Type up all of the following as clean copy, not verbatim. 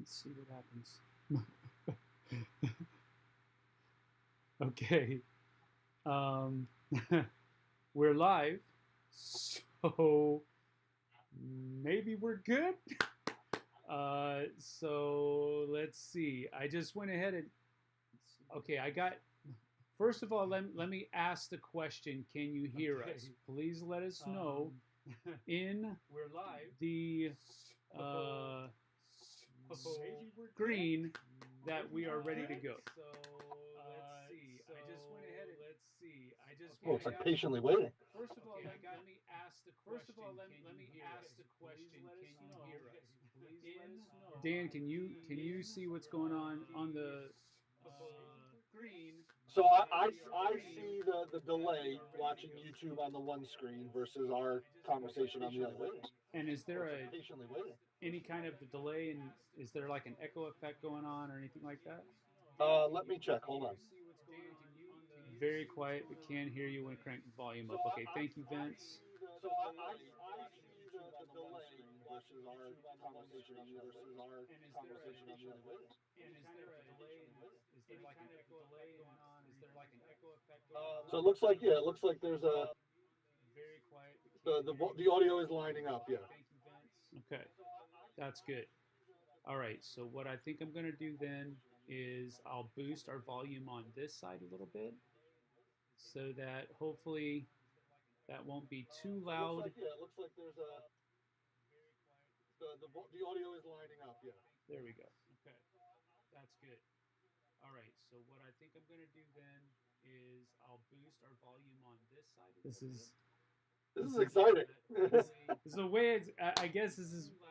Let's see what happens. Okay. Um, we're live, so maybe we're good. So let's see. I just went ahead and okay. I got. First of all, let me ask the question. Can you hear us? Please let us know in We're live. the uh, screen that we are ready to go. So let's see. I just went ahead and let's see. I just Oh, it's like patiently waiting. First of all, Okay, let me ask the question. First of all, let me ask the question. Can you hear us? Please let us know. Dan, can you see what's going on the screen? So I see the delay watching YouTube on the one screen versus our conversation on the other. And is there It's like a patiently waiting. any kind of delay, and is there like an echo effect going on or anything like that? Let me check. Hold on. Very quiet, but can hear you when crank volume up. Okay, thank you, Vince. So I see the delay versus our conversation on the other. And is there a delay? Is there like an echo delay going on? Is there like an echo effect? So it looks like it looks like there's a Very quiet. the audio is lining up. Yeah. Thank you, Vince. Okay, that's good. All right, so what I think I'm going to do then is I'll boost our volume on this side a little bit so that hopefully that won't be too loud. It looks like there's a the audio is lining up. Yeah. There we go. Okay, that's good. All right, so what I think I'm going to do then is I'll boost our volume on this side. This is exciting. So the way I guess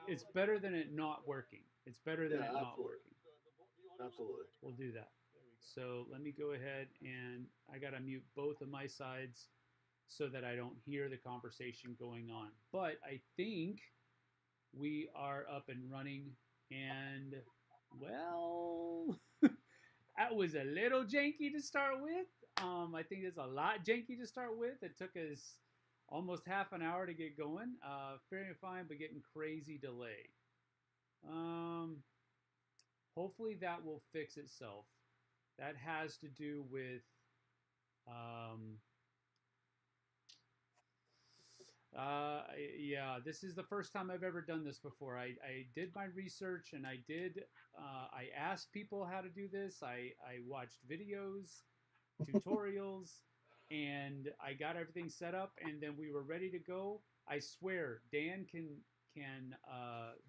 it's better than it not working. It's better than it not working. Absolutely. We'll do that. So let me go ahead and I got to mute both of my sides so that I don't hear the conversation going on. But I think we are up and running, and well, that was a little janky to start with. I think it's a lot janky to start with. It took us almost half an hour to get going. Fairly fine, but getting crazy delay. Hopefully that will fix itself. That has to do with yeah, this is the first time I've ever done this before. I did my research and I asked people how to do this. I watched videos, tutorials, and I got everything set up, and then we were ready to go. I swear, Dan can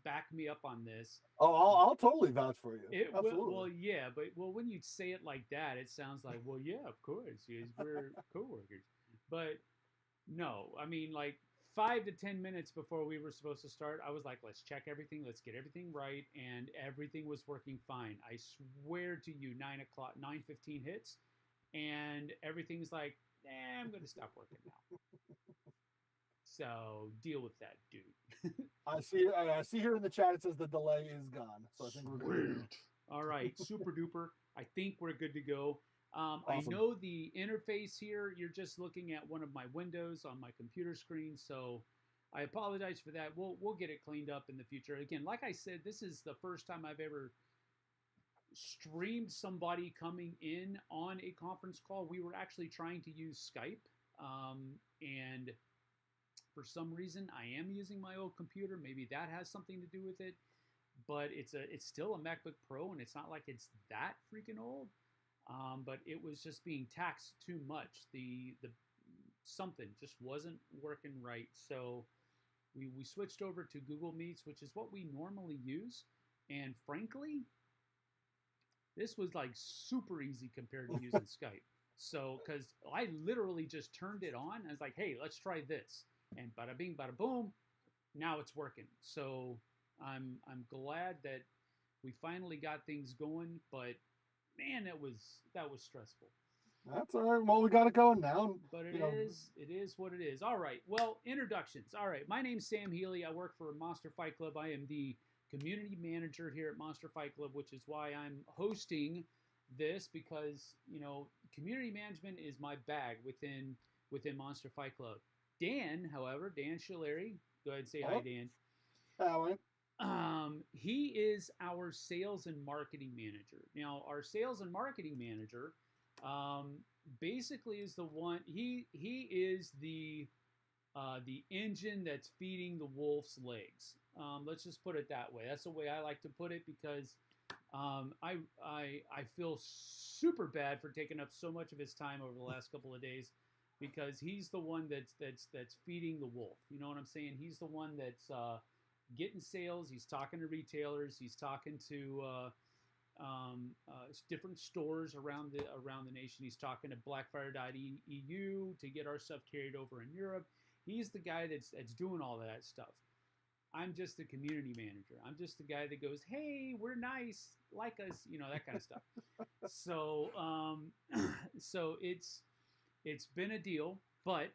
back me up on this. Oh, I'll totally vouch for you. Absolutely. Well, yeah, but when you say it like that, it sounds like, well, yeah, of course, yes, we're coworkers. But no, I mean, like 5 to 10 minutes before we were supposed to start, I was like, let's check everything, let's get everything right, and everything was working fine. I swear to you, 9:15 hits, and everything's like, I'm going to stop working now. So deal with that, dude. I see here in the chat it says the delay is gone. So I think we're good. All right, super duper. I think we're good to go. Awesome. I know the interface here, you're just looking at one of my windows on my computer screen, so I apologize for that. We'll get it cleaned up in the future. Again, like I said, this is the first time I've ever streamed somebody coming in on a conference call. We were actually trying to use Skype, and for some reason, I am using my old computer. Maybe that has something to do with it, but it's still a MacBook Pro, and it's not like it's that freaking old. But it was just being taxed too much. The something just wasn't working right. So we switched over to Google Meets, which is what we normally use. And frankly, this was like super easy compared to using Skype. So, because I literally just turned it on. I was like, hey, let's try this. And bada bing, bada boom, now it's working. So I'm glad that we finally got things going, but man, that was stressful. That's all right. Well, we got it going now. But it is what it is. All right. Well, introductions. All right. My name's Sam Healey. I work for Monster Fight Club. I am the community manager here at Monster Fight Club, which is why I'm hosting this, because community management is my bag within Monster Fight Club. Dan, however, Dan Scillieri, go ahead and say hi, Dan. Hi. he is our sales and marketing manager. Now, our sales and marketing manager basically is the one. He is the engine that's feeding the wolf's legs. Let's just put it that way. That's the way I like to put it because I feel super bad for taking up so much of his time over the last couple of days because he's the one that's feeding the wolf. You know what I'm saying? He's the one that's getting sales. He's talking to retailers. He's talking to different stores around the nation. He's talking to Blackfire.eu to get our stuff carried over in Europe. He's the guy that's doing all of that stuff. I'm just the community manager. I'm just the guy that goes, "Hey, we're nice, like us," that kind of stuff. So, so it's been a deal, but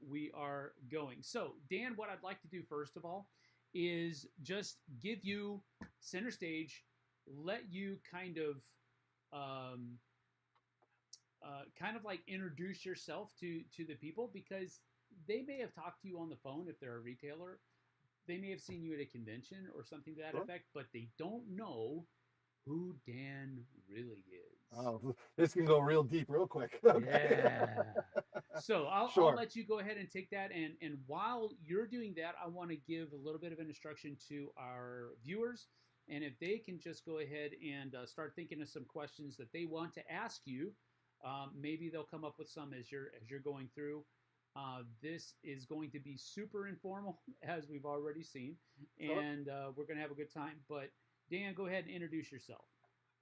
we are going. So, Dan, what I'd like to do first of all is just give you center stage, let you kind of like introduce yourself to the people because they may have talked to you on the phone if they're a retailer. They may have seen you at a convention or something to that effect, but they don't know who Dan really is. Oh, this can go real deep real quick. Okay. Yeah. So I'll let you go ahead and take that. And while you're doing that, I want to give a little bit of an instruction to our viewers. And if they can just go ahead and start thinking of some questions that they want to ask you, maybe they'll come up with some as you're going through. This is going to be super informal, as we've already seen, and we're going to have a good time. But Dan, go ahead and introduce yourself.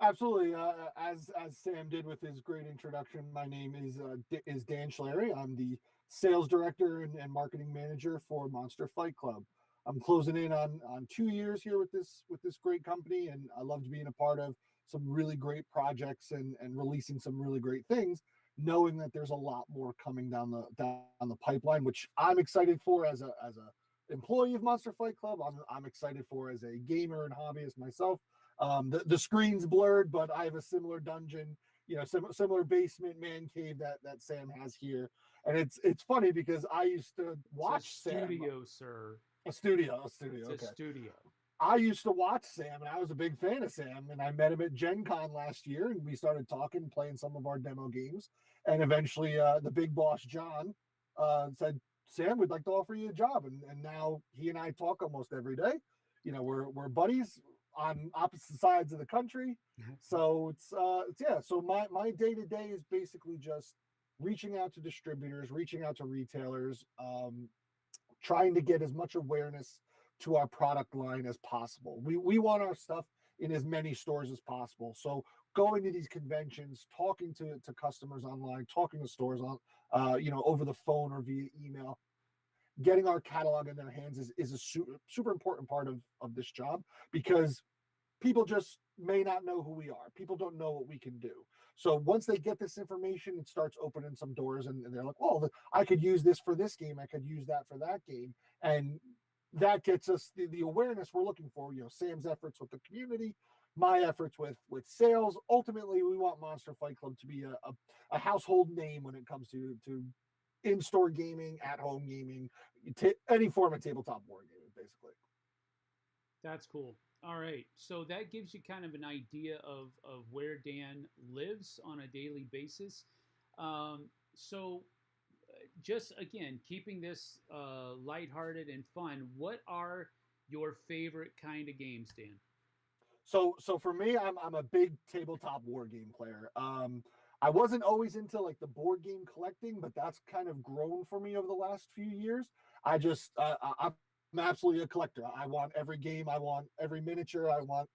Absolutely. As Sam did with his great introduction, my name is Dan Scillieri. I'm the sales director and marketing manager for Monster Fight Club. I'm closing in on 2 years here with this great company, and I loved being a part of some really great projects and releasing some really great things, knowing that there's a lot more coming down the pipeline, which I'm excited for as a employee of Monster Fight Club. I'm excited for as a gamer and hobbyist myself. The screen's blurred, but I have a similar dungeon, similar basement man cave that Sam has here. And it's funny because I used to watch Sam. Studio, sir. A studio. It's okay. A studio. I used to watch Sam, and I was a big fan of Sam. And I met him at Gen Con last year, and we started talking, playing some of our demo games. And eventually, the big boss John said, "Sam, we'd like to offer you a job." And now he and I talk almost every day. We're buddies on opposite sides of the country. So it's yeah. So my day-to-day is basically just reaching out to distributors, reaching out to retailers, trying to get as much awareness to our product line as possible. We want our stuff in as many stores as possible. So going to these conventions, talking to customers online, talking to stores on over the phone or via email, getting our catalog in their hands is a super important part of this job, because people just may not know who we are. People don't know what we can do. So once they get this information, it starts opening some doors, and they're like, "Oh, I could use this for this game. I could use that for that game." And that gets us the awareness we're looking for. Sam's efforts with the community, my efforts with sales. Ultimately, we want Monster Fight Club to be a household name when it comes to in-store gaming, at-home gaming, any form of tabletop war gaming, basically. That's cool. All right. So that gives you kind of an idea of where Dan lives on a daily basis. So just, again, keeping this lighthearted and fun, what are your favorite kind of games, Dan? So for me, I'm a big tabletop war game player. I wasn't always into like the board game collecting, but that's kind of grown for me over the last few years. I'm absolutely a collector. I want every game. I want every miniature. I want,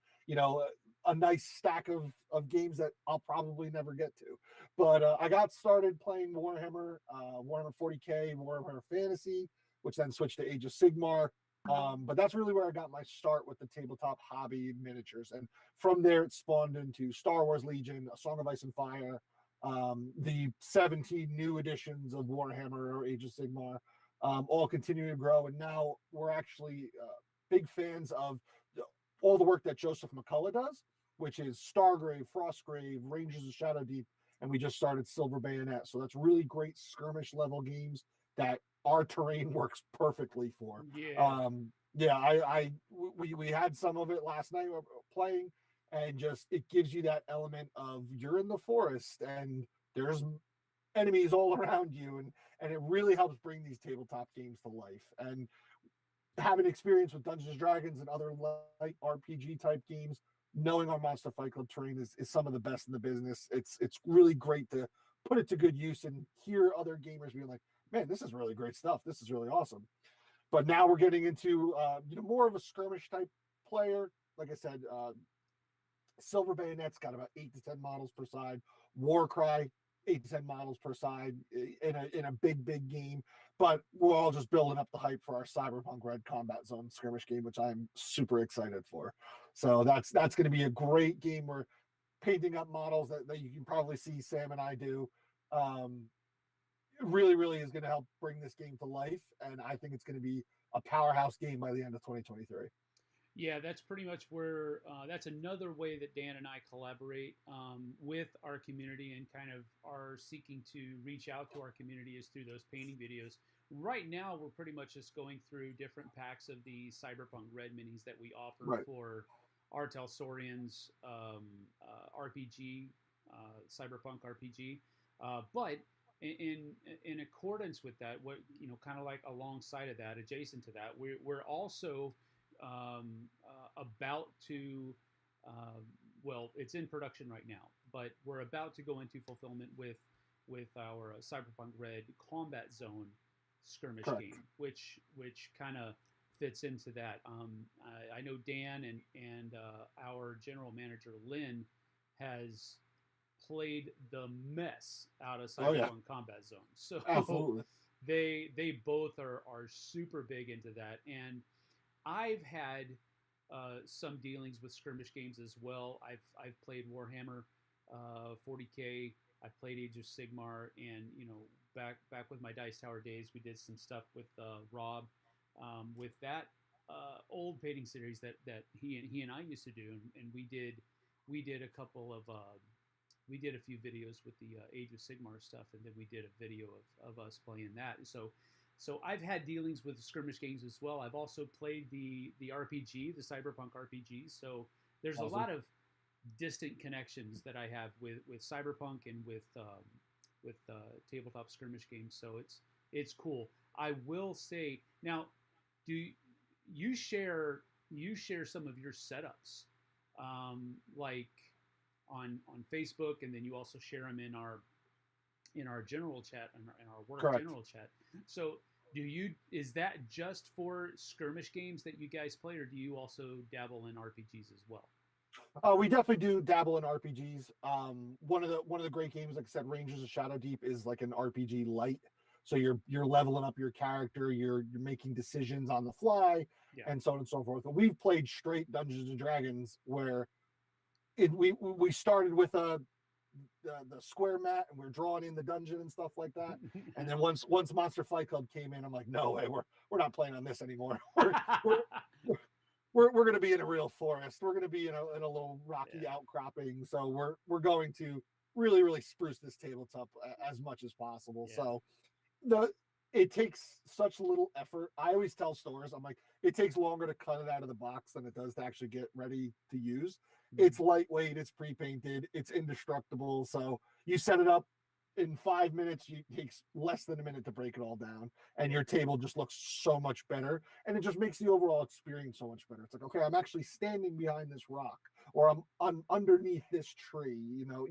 a nice stack of games that I'll probably never get to. But I got started playing Warhammer 40K, Warhammer Fantasy, which then switched to Age of Sigmar. But that's really where I got my start with the tabletop hobby miniatures. And from there, it spawned into Star Wars Legion, A Song of Ice and Fire, the 17 new editions of Warhammer or Age of Sigmar, all continue to grow. And now we're actually big fans of all the work that Joseph McCullough does, which is Stargrave, Frostgrave, Rangers of Shadowdeep, and we just started Silver Bayonet. So that's really great skirmish level games that our terrain works perfectly for. Yeah. Yeah, we had some of it last night playing, and just it gives you that element of you're in the forest and there's enemies all around you, and it really helps bring these tabletop games to life. And having experience with Dungeons and Dragons and other light RPG type games, knowing our Monster Fight Club terrain is some of the best in the business. It's really great to put it to good use and hear other gamers being like, man, this is really great stuff. This is really awesome. But now we're getting into more of a skirmish type player. Like I said, Silver Bayonet's got about 8 to 10 models per side. Warcry, 8 to 10 models per side in a big game. But we're all just building up the hype for our Cyberpunk Red Combat Zone skirmish game, which I'm super excited for. So that's going to be a great game. We're painting up models that you can probably see Sam and I do. Really is going to help bring this game to life, and I think it's going to be a powerhouse game by the end of 2023. Yeah, that's pretty much where that's another way that Dan and I collaborate with our community and kind of are seeking to reach out to our community is through those painting videos. Right now, we're pretty much just going through different packs of the Cyberpunk Red minis that we offer for Artel Saurian's RPG, Cyberpunk RPG. But in accordance with that, what kind of like alongside of that, adjacent to that, we're also about to, well, it's in production right now, but we're about to go into fulfillment with our Cyberpunk Red Combat Zone skirmish game, which kind of fits into that. I know Dan and our general manager Lynn has played the mess out of Cyberpunk Combat Zone, so absolutely. They both are super big into that, and I've had some dealings with skirmish games as well. I've played Warhammer 40K. I've played Age of Sigmar, and back with my Dice Tower days, we did some stuff with Rob with that old painting series that he and I used to do, and we did a couple of we did a few videos with the Age of Sigmar stuff, and then we did a video of us playing that. So I've had dealings with skirmish games as well. I've also played the RPG, the Cyberpunk RPG. So there's a lot of distant connections that I have with Cyberpunk and with tabletop skirmish games. So it's cool. I will say now, do you share some of your setups, like on Facebook, and then you also share them in our general chat and our work general chat. So is that just for skirmish games that you guys play, or do you also dabble in RPGs as well? We definitely do dabble in RPGs. One of the great games, like I said, Rangers of Shadow Deep is like an RPG light. So you're leveling up your character, you're making decisions on the fly, and so on and so forth. But we've played straight Dungeons and Dragons where we started with the square mat, and we're drawing in the dungeon and stuff like that. And then once Monster Fight Club came in, I'm like, no way, we're not playing on this anymore. We're going to be in a real forest. We're going to be in a little rocky outcropping. So we're going to really spruce this tabletop as much as possible. So it takes such little effort. I always tell stores, I'm like, it takes longer to cut it out of the box than it does to actually get ready to use. It's lightweight, it's pre-painted, it's indestructible. So you set it up in 5 minutes, it takes less than a minute to break it all down, and your table just looks so much better, and it just makes the overall experience so much better. It's like, okay, I'm actually standing behind this rock, or I'm underneath this tree.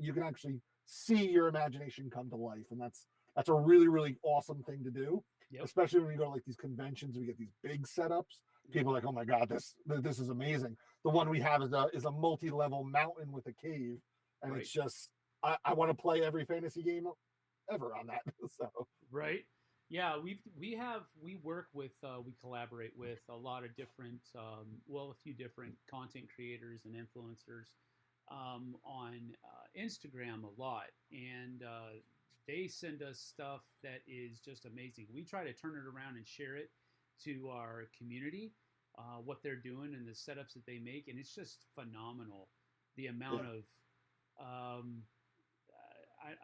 You can actually see your imagination come to life, and that's a really awesome thing to do. Especially when we go to like these conventions, we get these big setups. People are like, oh my god, this is amazing. The one we have is a multi-level mountain with a cave, and it's just I want to play every fantasy game ever on that. So we work with we collaborate with a lot of different a few different content creators and influencers on Instagram a lot, and they send us stuff that is just amazing. We try to turn it around and share it to our community, what they're doing and the setups that they make, and it's just phenomenal. The amount of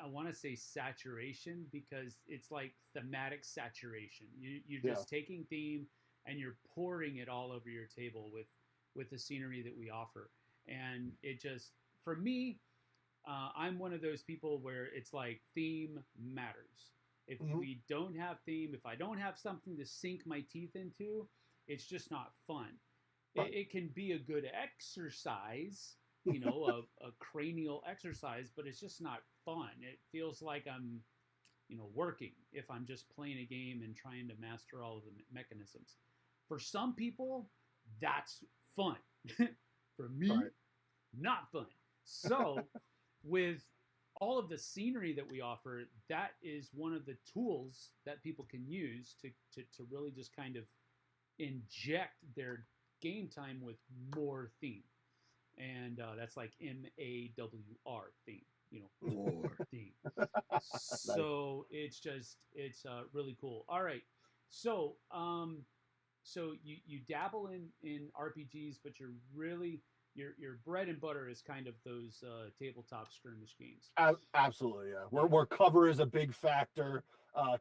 I want to say saturation, because it's like thematic saturation. You're just taking theme and you're pouring it all over your table with the scenery that we offer. And it just, for me, I'm one of those people where it's like theme matters. If we don't have theme, if I don't have something to sink my teeth into, it's just not fun. It can be a good exercise, a cranial exercise, but it's just not fun. It feels like I'm, working if I'm just playing a game and trying to master all of the mechanisms. For some people, that's fun. For me, not fun. So with all of the scenery that we offer, that is one of the tools that people can use to really just kind of inject their game time with more theme. And that's like MAWR theme, more theme. So it's really cool. All right. So, so you dabble in RPGs, but you're really, your bread and butter is kind of those tabletop skirmish games. Absolutely, yeah. Where cover is a big factor,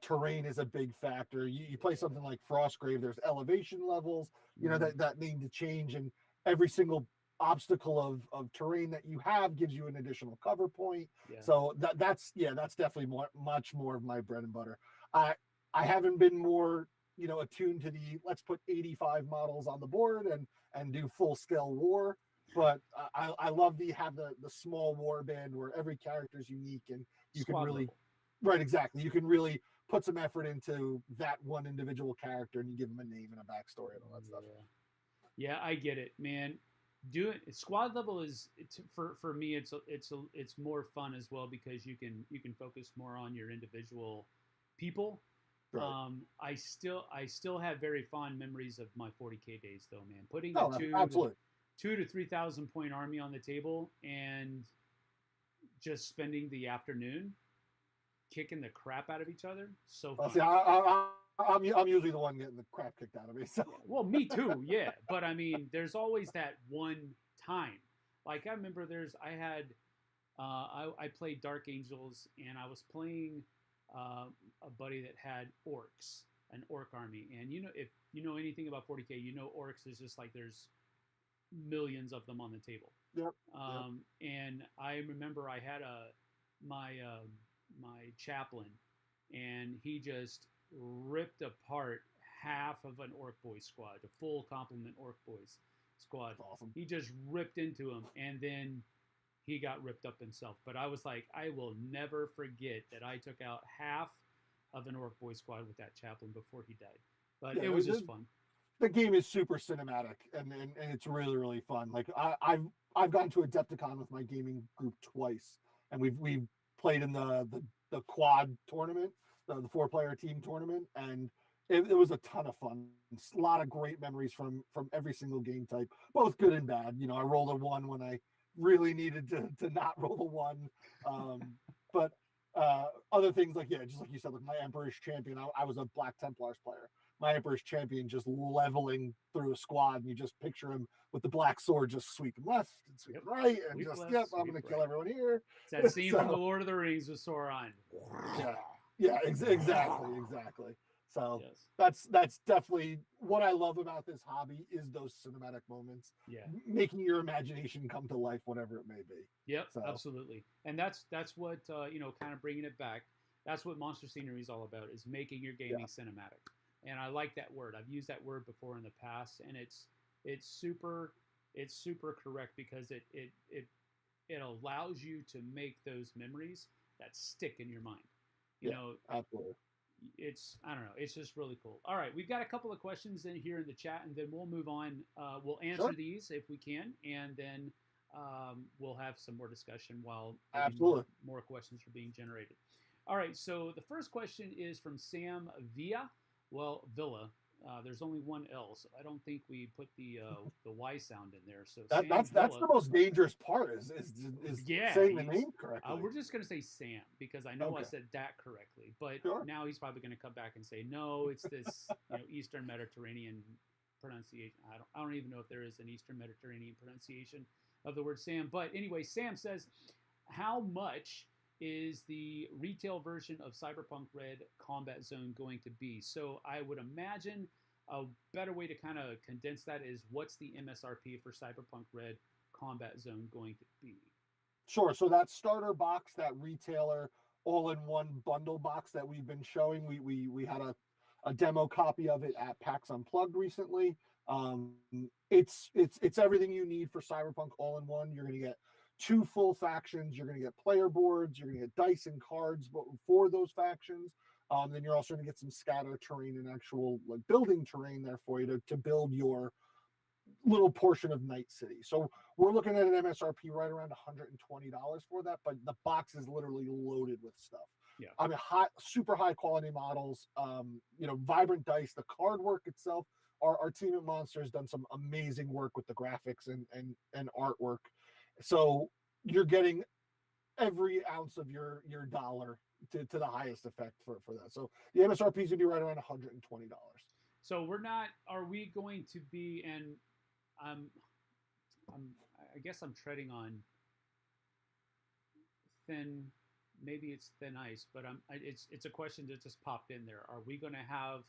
terrain is a big factor. You play something like Frostgrave, there's elevation levels, that need to change, and every single obstacle of terrain that you have gives you an additional cover point. Yeah. So that's definitely much more of my bread and butter. I haven't been more attuned to the let's put 85 models on the board and do full scale war. But I love have the small war band where every character is unique and you Squad can really level. Right, exactly. You can really put some effort into that one individual character and you give them a name and a backstory and all that stuff. Yeah, I get it, man. Squad level is for me. It's more fun as well because you can focus more on your individual people. Right. I still have very fond memories of my 40K days though, man. Putting a 2,000 to 3,000 point army on the table and just spending the afternoon kicking the crap out of each other. So fun. See, I'm usually the one getting the crap kicked out of me. So. Well, me too, yeah. But I mean, there's always that one time. Like I remember, I played Dark Angels, and I was playing a buddy that had orcs, an orc army, and if you know anything about 40K, orcs is just like there's millions of them on the table. Yep. And I remember I had my chaplain, and he just ripped apart half of an orc boy squad, a full complement orc boys squad. That's awesome. He just ripped into him, and then he got ripped up himself. But I was like, I will never forget that I took out half of an orc boy squad with that chaplain before he died. But it was just fun. The game is super cinematic, and it's really, really fun. Like I've gone to Adepticon with my gaming group twice, and we've played in the quad tournament, the 4-player team tournament, and it was a ton of fun. It's a lot of great memories from every single game type, both good and bad. I rolled a 1 when I really needed to not roll a 1. But other things like, just like you said, like my Emperor's Champion, I was a Black Templars player. My Emperor's Champion just leveling through a squad, and you just picture him with the black sword just sweeping left and sweeping right, and I'm going to kill everyone here. It's that scene from The Lord of the Rings with Sauron. Exactly. So that's definitely what I love about this hobby is those cinematic moments. Yeah, making your imagination come to life, whatever it may be. Yep, absolutely. And that's what kind of bringing it back. That's what Monster Scenery is all about: is making your gaming cinematic. And I like that word. I've used that word before in the past, and it's super correct because it allows you to make those memories that stick in your mind. You know, absolutely. I don't know. It's just really cool. All right, we've got a couple of questions in here in the chat, and then we'll move on. We'll answer these if we can, and then we'll have some more discussion while more questions are being generated. All right. So the first question is from Sam Villa. There's only one L, so I don't think we put the Y sound in there. So that's the most dangerous part is saying the name correctly. We're just gonna say Sam because I know I said that correctly, but now he's probably gonna come back and say no, it's this Eastern Mediterranean pronunciation. I don't even know if there is an Eastern Mediterranean pronunciation of the word Sam. But anyway, Sam says, how much is the retail version of Cyberpunk Red Combat Zone going to be? So I would imagine a better way to kind of condense that is what's the MSRP for Cyberpunk Red Combat Zone going to be? Sure. So that starter box, that retailer all-in-one bundle box that we've been showing, we had a demo copy of it at PAX Unplugged recently. It's everything you need for Cyberpunk all-in-one. You're going to get 2 full factions. You're going to get player boards. You're going to get dice and cards for those factions. Then you're also going to get some scatter terrain and actual like building terrain there for you to build your little portion of Night City. So we're looking at an MSRP right around $120 for that, but the box is literally loaded with stuff. Yeah. I mean, super high quality models, vibrant dice, the card work itself. Our team at Monster has done some amazing work with the graphics and artwork. So you're getting every ounce of your dollar to the highest effect for that. So the MSRP is gonna be right around $120. So are we going to be, and I guess I'm treading on maybe it's thin ice, but it's a question that just popped in there. Are we going to have,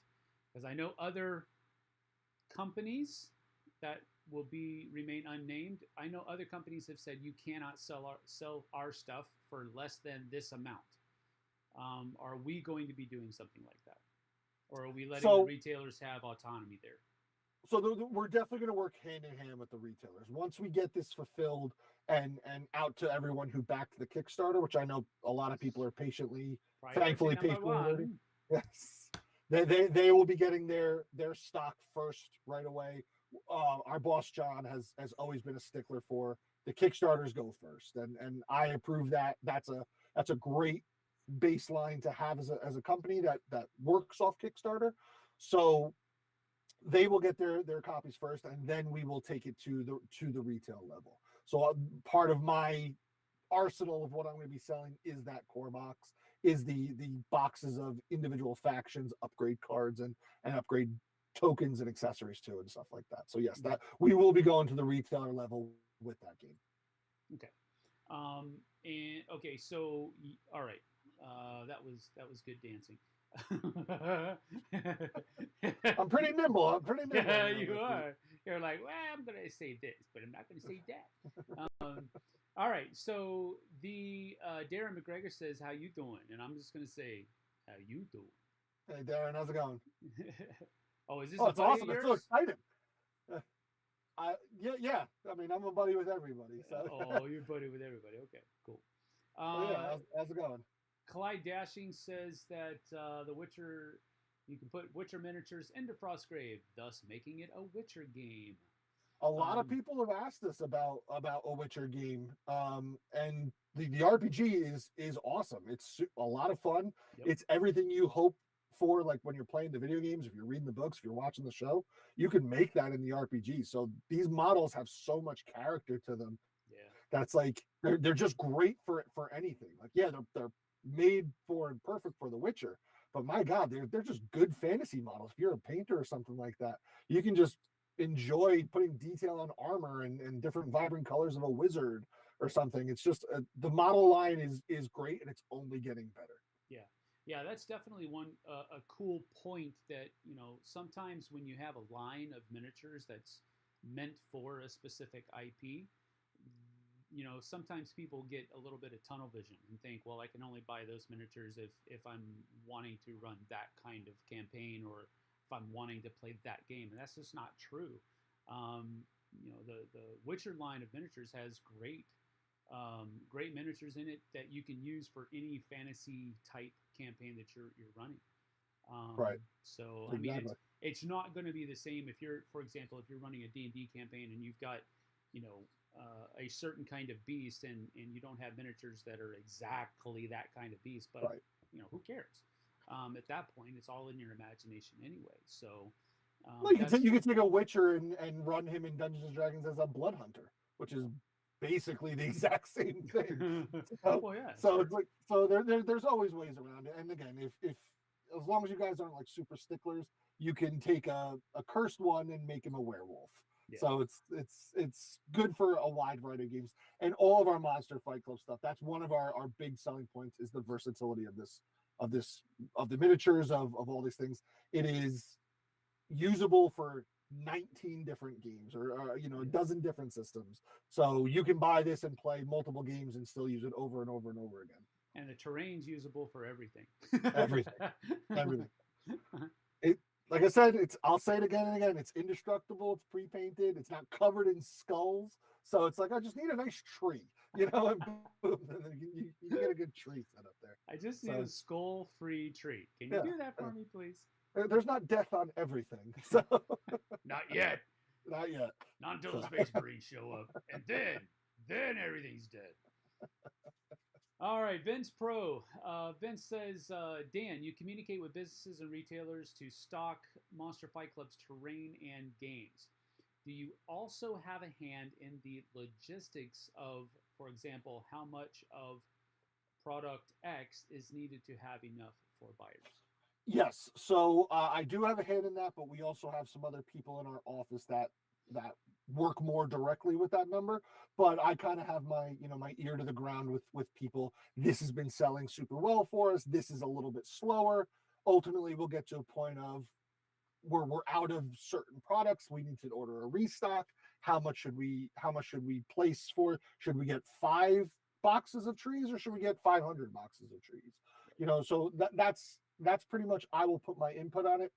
because I know other companies that will remain unnamed. I know other companies have said you cannot sell our stuff for less than this amount. Are we going to be doing something like that? Or are we letting the retailers have autonomy there? So we're definitely going to work hand in hand with the retailers. Once we get this fulfilled and out to everyone who backed the Kickstarter, which I know a lot of people are thankfully patiently waiting. Yes, they will be getting their stock first right away. Our boss John has always been a stickler for the Kickstarters go first, and I approve that. That's a great baseline to have as a company that works off Kickstarter. So they will get their copies first, and then we will take it to the retail level. So part of my arsenal of what I'm going to be selling is that core box, is the boxes of individual factions, upgrade cards, and upgrade tokens and accessories too, and stuff like that. So yes, that we will be going to the retailer level with that game. Okay. So all right, that was good dancing. I'm pretty nimble. Yeah, you are. You're like, well, I'm gonna say this, but I'm not gonna say that. All right. So the Darren McGregor says, "How you doing?" And I'm just gonna say, "How you doing?" Hey, Darren, how's it going? Oh, is this? It's awesome! It's so exciting. Yeah. I mean, I'm a buddy with everybody. So. Oh, you're buddy with everybody. Okay, cool. How's it going? Clyde Dashing says that the Witcher, you can put Witcher miniatures into Frostgrave, thus making it a Witcher game. A lot of people have asked us about a Witcher game, and the RPG is awesome. It's a lot of fun. Yep. It's everything you hope for, like when you're playing the video games, if you're reading the books, if you're watching the show, you can make that in the RPG. So these models have so much character to them. Yeah, that's like they're just great for anything. Like they're made for and perfect for The Witcher, but my God, they're just good fantasy models. If you're a painter or something like that, you can just enjoy putting detail on armor and different vibrant colors of a wizard or something. It's just the model line is great, and it's only getting better. Yeah, that's definitely a cool point that, sometimes when you have a line of miniatures that's meant for a specific IP, sometimes people get a little bit of tunnel vision and think, well, I can only buy those miniatures if I'm wanting to run that kind of campaign, or if I'm wanting to play that game. And that's just not true. The Witcher line of miniatures has great miniatures in it that you can use for any fantasy type campaign that you're running. Right. So exactly. I mean, it's not going to be the same if you're, for example, if you're running a D&D campaign and you've got, a certain kind of beast, and you don't have miniatures that are exactly that kind of beast, but right. Who cares? At that point, it's all in your imagination anyway. So, well, you can take a Witcher and run him in Dungeons and Dragons as a blood hunter, which is basically the exact same thing. So it's like, there's always ways around it. And again, if as long as you guys aren't like super sticklers, you can take a cursed one and make him a werewolf. Yeah. So it's good for a wide variety of games, and all of our Monster Fight Club stuff. That's one of our big selling points, is the versatility of the miniatures, of all these things. usable for 19 different games or you know, a dozen different systems. So you can buy this and play multiple games and still use it over and over and over again. And the terrain's usable for everything. Everything. Everything. It, like I said, I'll say it again and again. It's indestructible. It's pre-painted. It's not covered in skulls. So it's like, I just need a nice tree, you know, and boom, and then you get a good tree set up there. I just need a skull-free tree. Can you do that for me, please? There's not death on everything. So not yet. Not yet. Not until the Space Marines show up. And then everything's dead. All right, Vince Pro. Vince says, Dan, you communicate with businesses and retailers to stock Monster Fight Club's terrain and games. Do you also have a hand in the logistics of, for example, how much of product X is needed to have enough for buyers? Yes. So I do have a hand in that, but we also have some other people in our office that work more directly with that number. But I kind of have my ear to the ground with people. This has been selling super well for us. This is a little bit slower. Ultimately, we'll get to a point of where we're out of certain products. We need to order a restock. How much should we place for? Should we get 5 boxes of trees or should we get 500 boxes of trees? You know, so that's pretty much, I will put my input on it.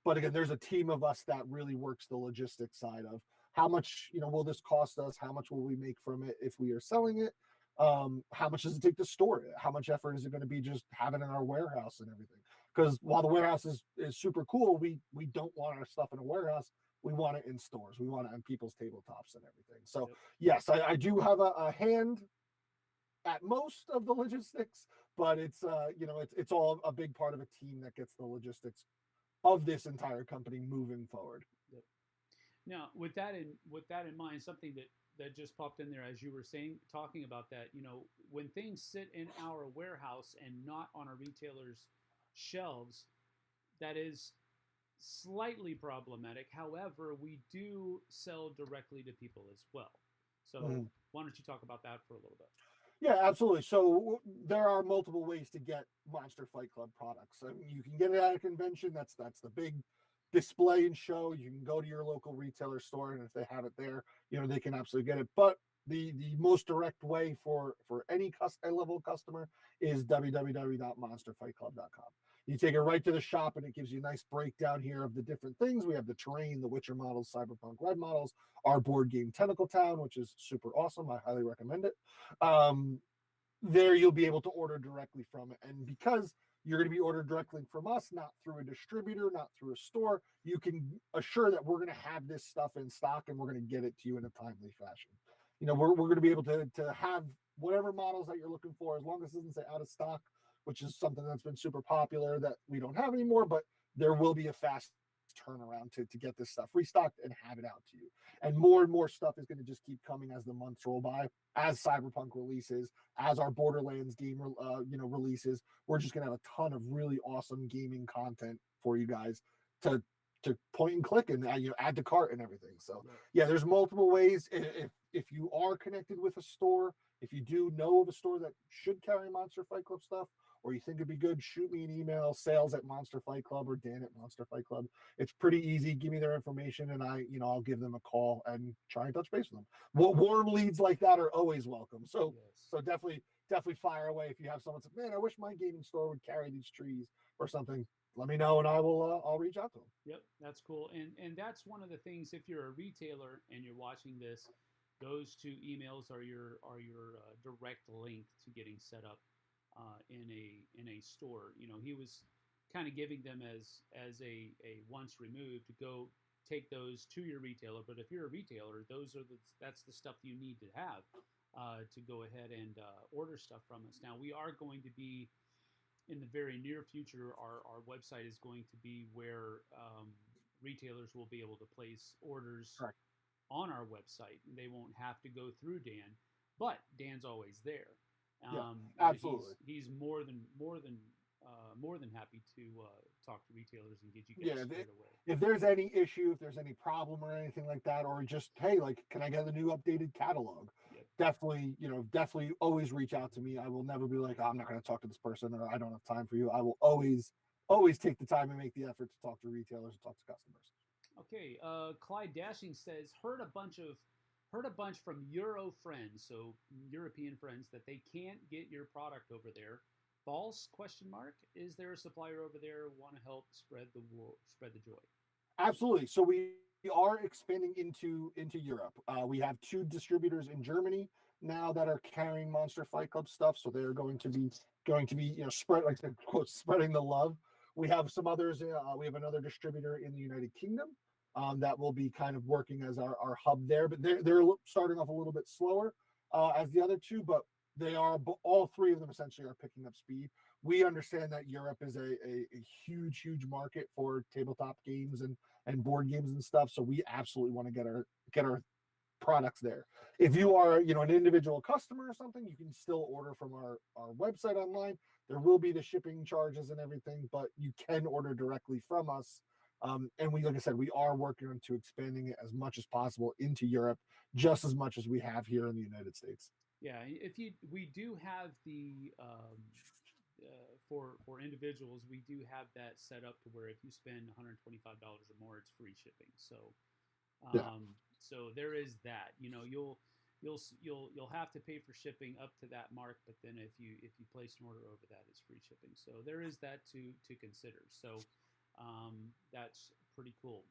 But again, there's a team of us that really works the logistics side of how much, will this cost us? How much will we make from it if we are selling it? How much does it take to store it? How much effort is it going to be just having it in our warehouse and everything? Because while the warehouse is super cool, we don't want our stuff in a warehouse. We want it in stores. We want it on people's tabletops and everything. So yes, I do have a hand at most of the logistics, but it's it's all a big part of a team that gets the logistics of this entire company moving forward. Yep. Now, with that in mind, something that just popped in there as you were talking about that, when things sit in our warehouse and not on a retailer's shelves, that is slightly problematic. However, we do sell directly to people as well. So why don't you talk about that for a little bit? Yeah, absolutely. So there are multiple ways to get Monster Fight Club products. I mean, you can get it at a convention. That's the big display and show. You can go to your local retailer store, and if they have it there, they can absolutely get it. But the most direct way for any high-level customer is www.monsterfightclub.com. You take it right to the shop, and it gives you a nice breakdown here of the different things. We have the terrain, the Witcher models, Cyberpunk Red models, our board game Tentacle Town, which is super awesome. I highly recommend it. There you'll be able to order directly from it. And because you're going to be ordered directly from us, not through a distributor, not through a store, you can assure that we're going to have this stuff in stock and we're going to get it to you in a timely fashion. We're going to be able to have whatever models that you're looking for, as long as it doesn't say out of stock, which is something that's been super popular that we don't have anymore, but there will be a fast turnaround to get this stuff restocked and have it out to you. And more stuff is going to just keep coming as the months roll by, as Cyberpunk releases, as our Borderlands game releases. We're just going to have a ton of really awesome gaming content for you guys to point and click and add to cart and everything. So yeah, there's multiple ways. If you are connected with a store, if you do know of a store that should carry Monster Fight Club stuff, or you think it'd be good, shoot me an email, sales@Monster Fight Club or Dan@Monster Fight Club. It's pretty easy. Give me their information and I'll give them a call and try and touch base with them. Warm leads like that are always welcome. So definitely fire away. If you have someone say, man, I wish my gaming store would carry these trees or something, let me know and I'll reach out to them. Yep, that's cool. And that's one of the things, if you're a retailer and you're watching this, those 2 emails are your direct link to getting set up in a store. He was kind of giving them as a once removed to go take those to your retailer. But if you're a retailer, that's the stuff you need to have to go ahead and order stuff from us. Now, we are going to be, in the very near future, our website is going to be where retailers will be able to place orders on our website. They won't have to go through Dan, but Dan's always there. Absolutely. He's more than happy to talk to retailers and get you guys straight away. If there's any issue, if there's any problem or anything like that, or just, hey, can I get the new updated catalog? Definitely always reach out to me. I will never be like, I'm not going to talk to this person or I don't have time for you. I will always always take the time and make the effort to talk to retailers and talk to customers. Okay, Clyde Dashing says heard a bunch from Euro friends, so European friends, that they can't get your product over there. False? Question mark. Is there a supplier over there want to help spread the joy? Absolutely. So we are expanding into Europe. We have 2 distributors in Germany now that are carrying Monster Fight Club stuff. So they're going to be spread, like the quote, spreading the love. We have some others. We have another distributor in the United Kingdom that will be kind of working as our hub there, but they're starting off a little bit slower as the other 2, but they are all 3 of them essentially are picking up speed. We understand that Europe is a huge market for tabletop games and board games and stuff. So we absolutely want to get our products there. If you are, an individual customer or something, you can still order from our website online. There will be the shipping charges and everything, but you can order directly from us. And like I said, we are working on to expanding it as much as possible into Europe, just as much as we have here in the United States. Yeah, we do have the for individuals, we do have that set up to where if you spend $125 or more, it's free shipping. So, so there is that. You'll have to pay for shipping up to that mark, but then if you place an order over that, it's free shipping. So there is that to consider. So that's pretty cool.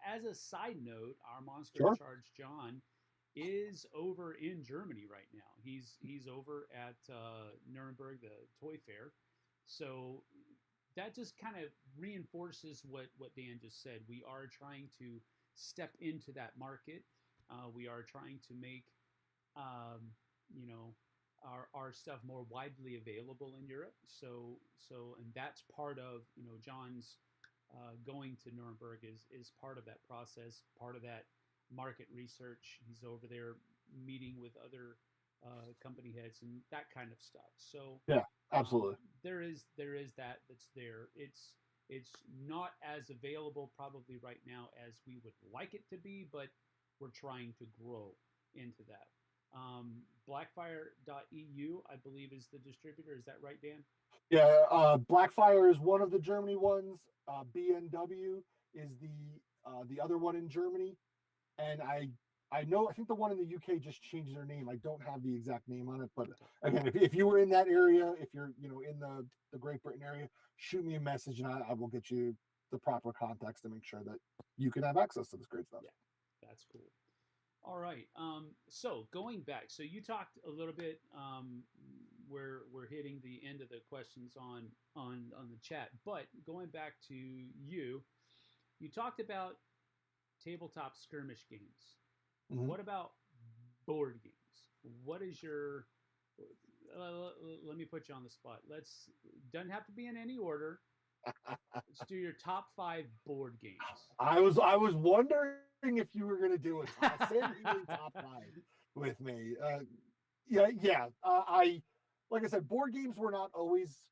As a side note, our Monster Charge John is over in Germany right now. He's over at Nuremberg, the toy fair. So that just kind of reinforces what Dan just said. We are trying to step into that market. We are trying to make our stuff more widely available in Europe. So and that's part of John's going to Nuremberg is part of that process, part of that market research. He's over there meeting with other company heads and that kind of stuff. So yeah, absolutely. There is that's there. It's not as available probably right now as we would like it to be, but we're trying to grow into that. Blackfire.eu, I believe, is the distributor. Is that right, Dan? Yeah, Blackfire is one of the Germany ones. BNW is the other one in Germany. And I think the one in the UK just changed their name. I don't have the exact name on it, but again, if you were in that area, if you're in the Great Britain area, shoot me a message and I will get you the proper context to make sure that you can have access to this great stuff. Yeah, that's cool. All right. So going back, so you talked a little bit. We're hitting the end of the questions on the chat, but going back to you talked about tabletop skirmish games. Mm-hmm. What about board games? What is your? Let me put you on the spot. Doesn't have to be in any order. Let's do your top 5 board games. I was wondering if you were going to do a top 5 with me. I like I said, board games were not always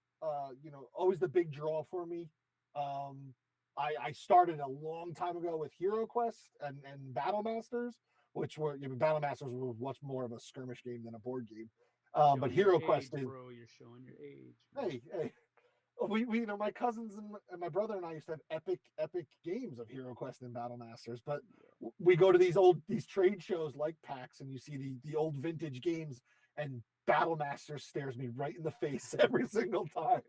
always the big draw for me. I started a long time ago with Hero Quest and Battle Masters, which were Battle Masters were much more of a skirmish game than a board game. But Hero Quest is, bro, you're showing your age. Hey. We my cousins and my brother and I used to have epic games of Hero Quest and Battle Masters, but we go to these trade shows like PAX and you see the old vintage games and Battle Masters stares me right in the face every single time.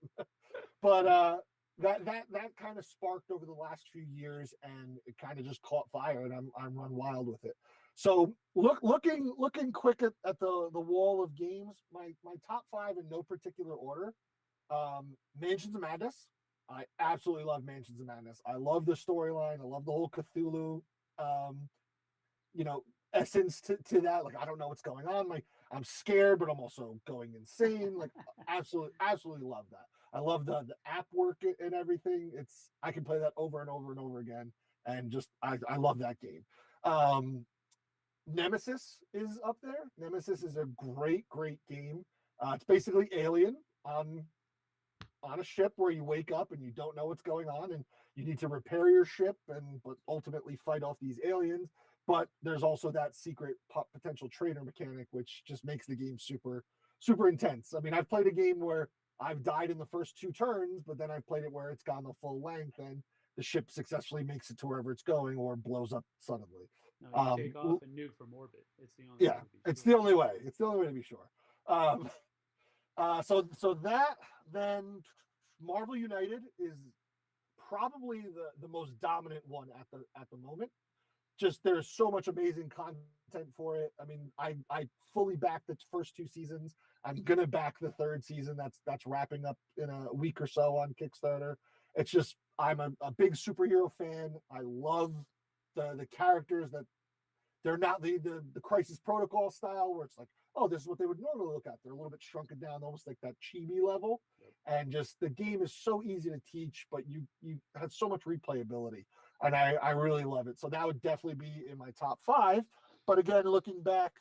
But that kind of sparked over the last few years and it kind of just caught fire and I'm run wild with it. So looking quick at the wall of games, my top 5 in no particular order. Mansions of Madness. I absolutely love Mansions of Madness. I love the storyline. I love the whole Cthulhu, essence to that. Like, I don't know what's going on. Like, I'm scared, but I'm also going insane. Like, absolutely love that. I love the app work and everything. I can play that over and over and over again. And just, I love that game. Nemesis is up there. Nemesis is a great game. It's basically Alien on a ship where you wake up and you don't know what's going on and you need to repair your ship but ultimately fight off these aliens. But there's also that secret potential traitor mechanic, which just makes the game super, super intense. I mean, I've played a game where I've died in the first 2 turns, but then I've played it where it's gone the full length and the ship successfully makes it to wherever it's going or blows up suddenly. No, you take off and nuke from orbit. It's the only way Yeah, to be it's sure. the only way. It's the only way to be sure. So that then Marvel United is probably the most dominant one at the moment. Just there's so much amazing content for it. I mean, I fully back the first 2 seasons. I'm gonna back the 3rd season. That's wrapping up in a week or so on Kickstarter. It's just I'm a big superhero fan. I love the characters that they're not the Crisis Protocol style where it's like, oh, this is what they would normally look at. They're a little bit shrunken down, almost like that chibi level. Yep. And just the game is so easy to teach, but you have so much replayability, and I really love it. So that would definitely be in my top 5. But again, looking back,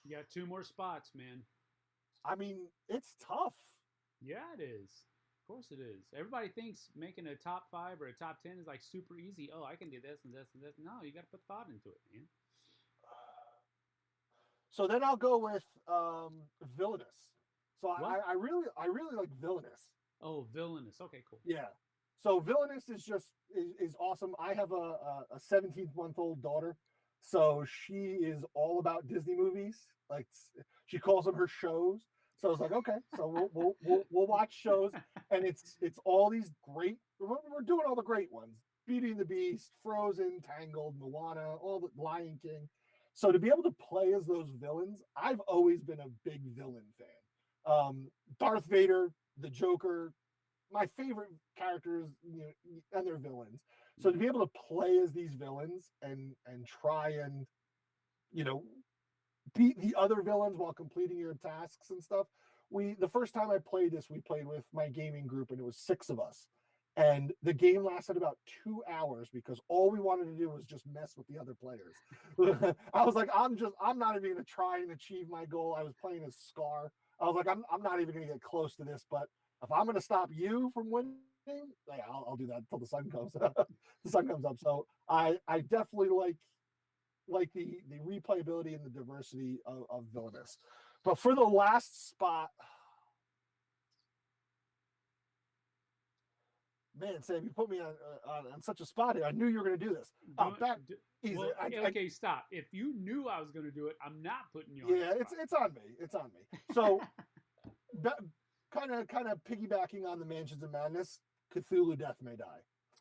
You got 2 more spots, man. I mean, it's tough. Yeah, it is. Of course it is. Everybody thinks making a top 5 or a top 10 is like super easy. Oh, I can do this and this and this. No, you got to put thought into it, man. So then I'll go with Villainous. So I really like Villainous. Oh, Villainous. Okay, cool. Yeah. So Villainous is just is awesome. I have a 17-month-old daughter, so she is all about Disney movies. Like she calls them her shows. So I was like, okay, so we'll watch shows, and it's all these great. We're doing all the great ones: Beauty and the Beast, Frozen, Tangled, Moana, all the Lion King. So to be able to play as those villains, I've always been a big villain fan. Darth Vader, the Joker, my favorite characters, and their villains. So to be able to play as these villains and try and, beat the other villains while completing your tasks and stuff. The first time I played this, we played with my gaming group, and it was 6 of us. And the game lasted about 2 hours because all we wanted to do was just mess with the other players. I was like, I'm not even going to try and achieve my goal. I was playing as Scar. I was like, I'm not even going to get close to this, but if I'm going to stop you from winning, yeah, I'll do that until the sun comes the sun comes up. So I definitely like the replayability and the diversity of Villainous. But for the last spot, man, Sam, you put me on such a spot here. I knew you were going to do this. Okay, stop. If you knew I was going to do it, I'm not putting you on. Yeah, it's on me. It's on me. So, kind of piggybacking on the Mansions of Madness, Cthulhu Death May Die.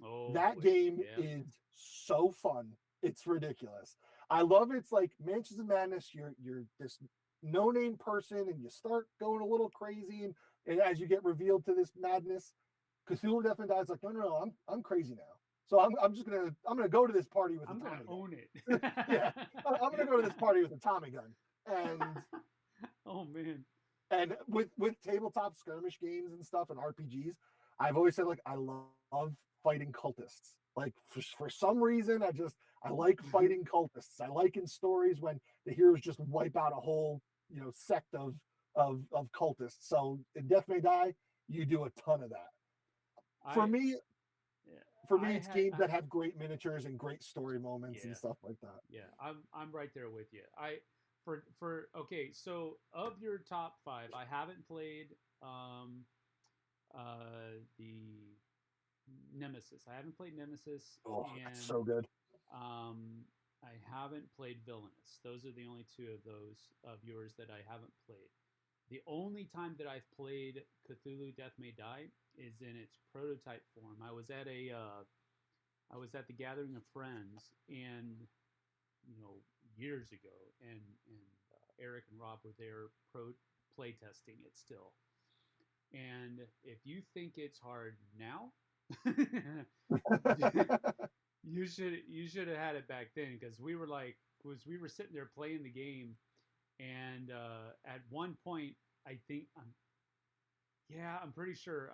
Oh, that game is so fun. It's ridiculous. I love it's like Mansions of Madness. You're this no-name person, and you start going a little crazy, and as you get revealed to this madness, Cthulhu Death May Die is like, no, I'm crazy now. So I'm gonna go to this party with a Tommy gun. Own it. Yeah, I'm gonna go to this party with a Tommy gun, and oh man. And with tabletop skirmish games and stuff and RPGs, I've always said, like, I love fighting cultists. Like for some reason, I like fighting cultists. I like in stories when the heroes just wipe out a whole sect of cultists. So in Death May Die, you do a ton of that. For me, it's games that have great miniatures and great story moments and stuff like that. Yeah, I'm right there with you. Okay, so of your top 5, I haven't played the Nemesis. I haven't played Nemesis. Oh, that's so good. I haven't played Villainous. Those are the only 2 of those of yours that I haven't played. The only time that I've played Cthulhu Death May Die is in its prototype form. I was at the Gathering of Friends, and years ago, and Eric and Rob were there play testing it still. And if you think it's hard now, you should have had it back then, because we were sitting there playing the game, and at one point, I'm pretty sure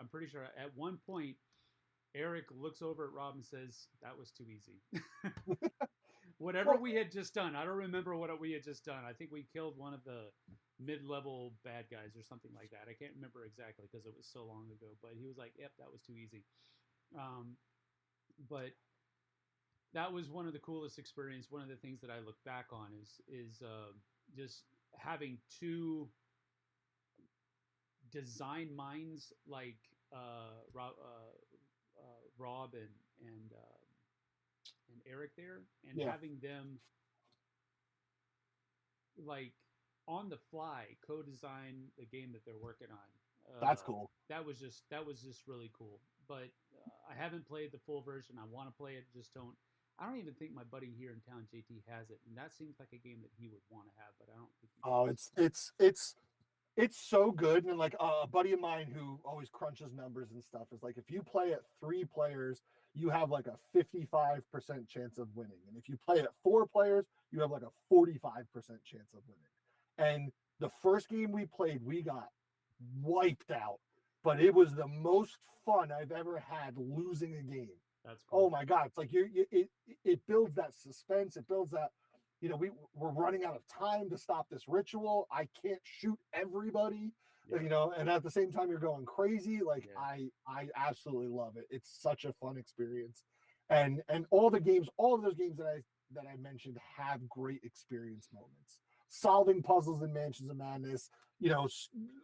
at one point Eric looks over at Rob and says, "That was too easy." Whatever we had just done, I don't remember what we had just done. I think we killed one of the mid-level bad guys or something like that. I can't remember exactly because it was so long ago. But he was like, "Yep, that was too easy." But that was one of the coolest experiences. One of the things that I look back on is just having 2 design minds like Rob and Eric there, and having them like on the fly co-design the game that they're working on. That's cool. That was just really cool. But I haven't played the full version. I want to play it. I don't even think my buddy here in town, JT, has it, and that seems like a game that he would want to have. But I don't think. It's so good. And like a buddy of mine who always crunches numbers and stuff is like, if you play at 3 players, you have like a 55% chance of winning. And if you play at 4 players, you have like a 45% chance of winning. And the first game we played, we got wiped out, but it was the most fun I've ever had losing a game. That's cool. Oh my God. It's like it builds that suspense. It builds that, we're running out of time to stop this ritual. I can't shoot everybody, and at the same time you're going crazy. Like I absolutely love it. It's such a fun experience. And all of those games that I mentioned have great experience moments. Solving puzzles in Mansions of Madness,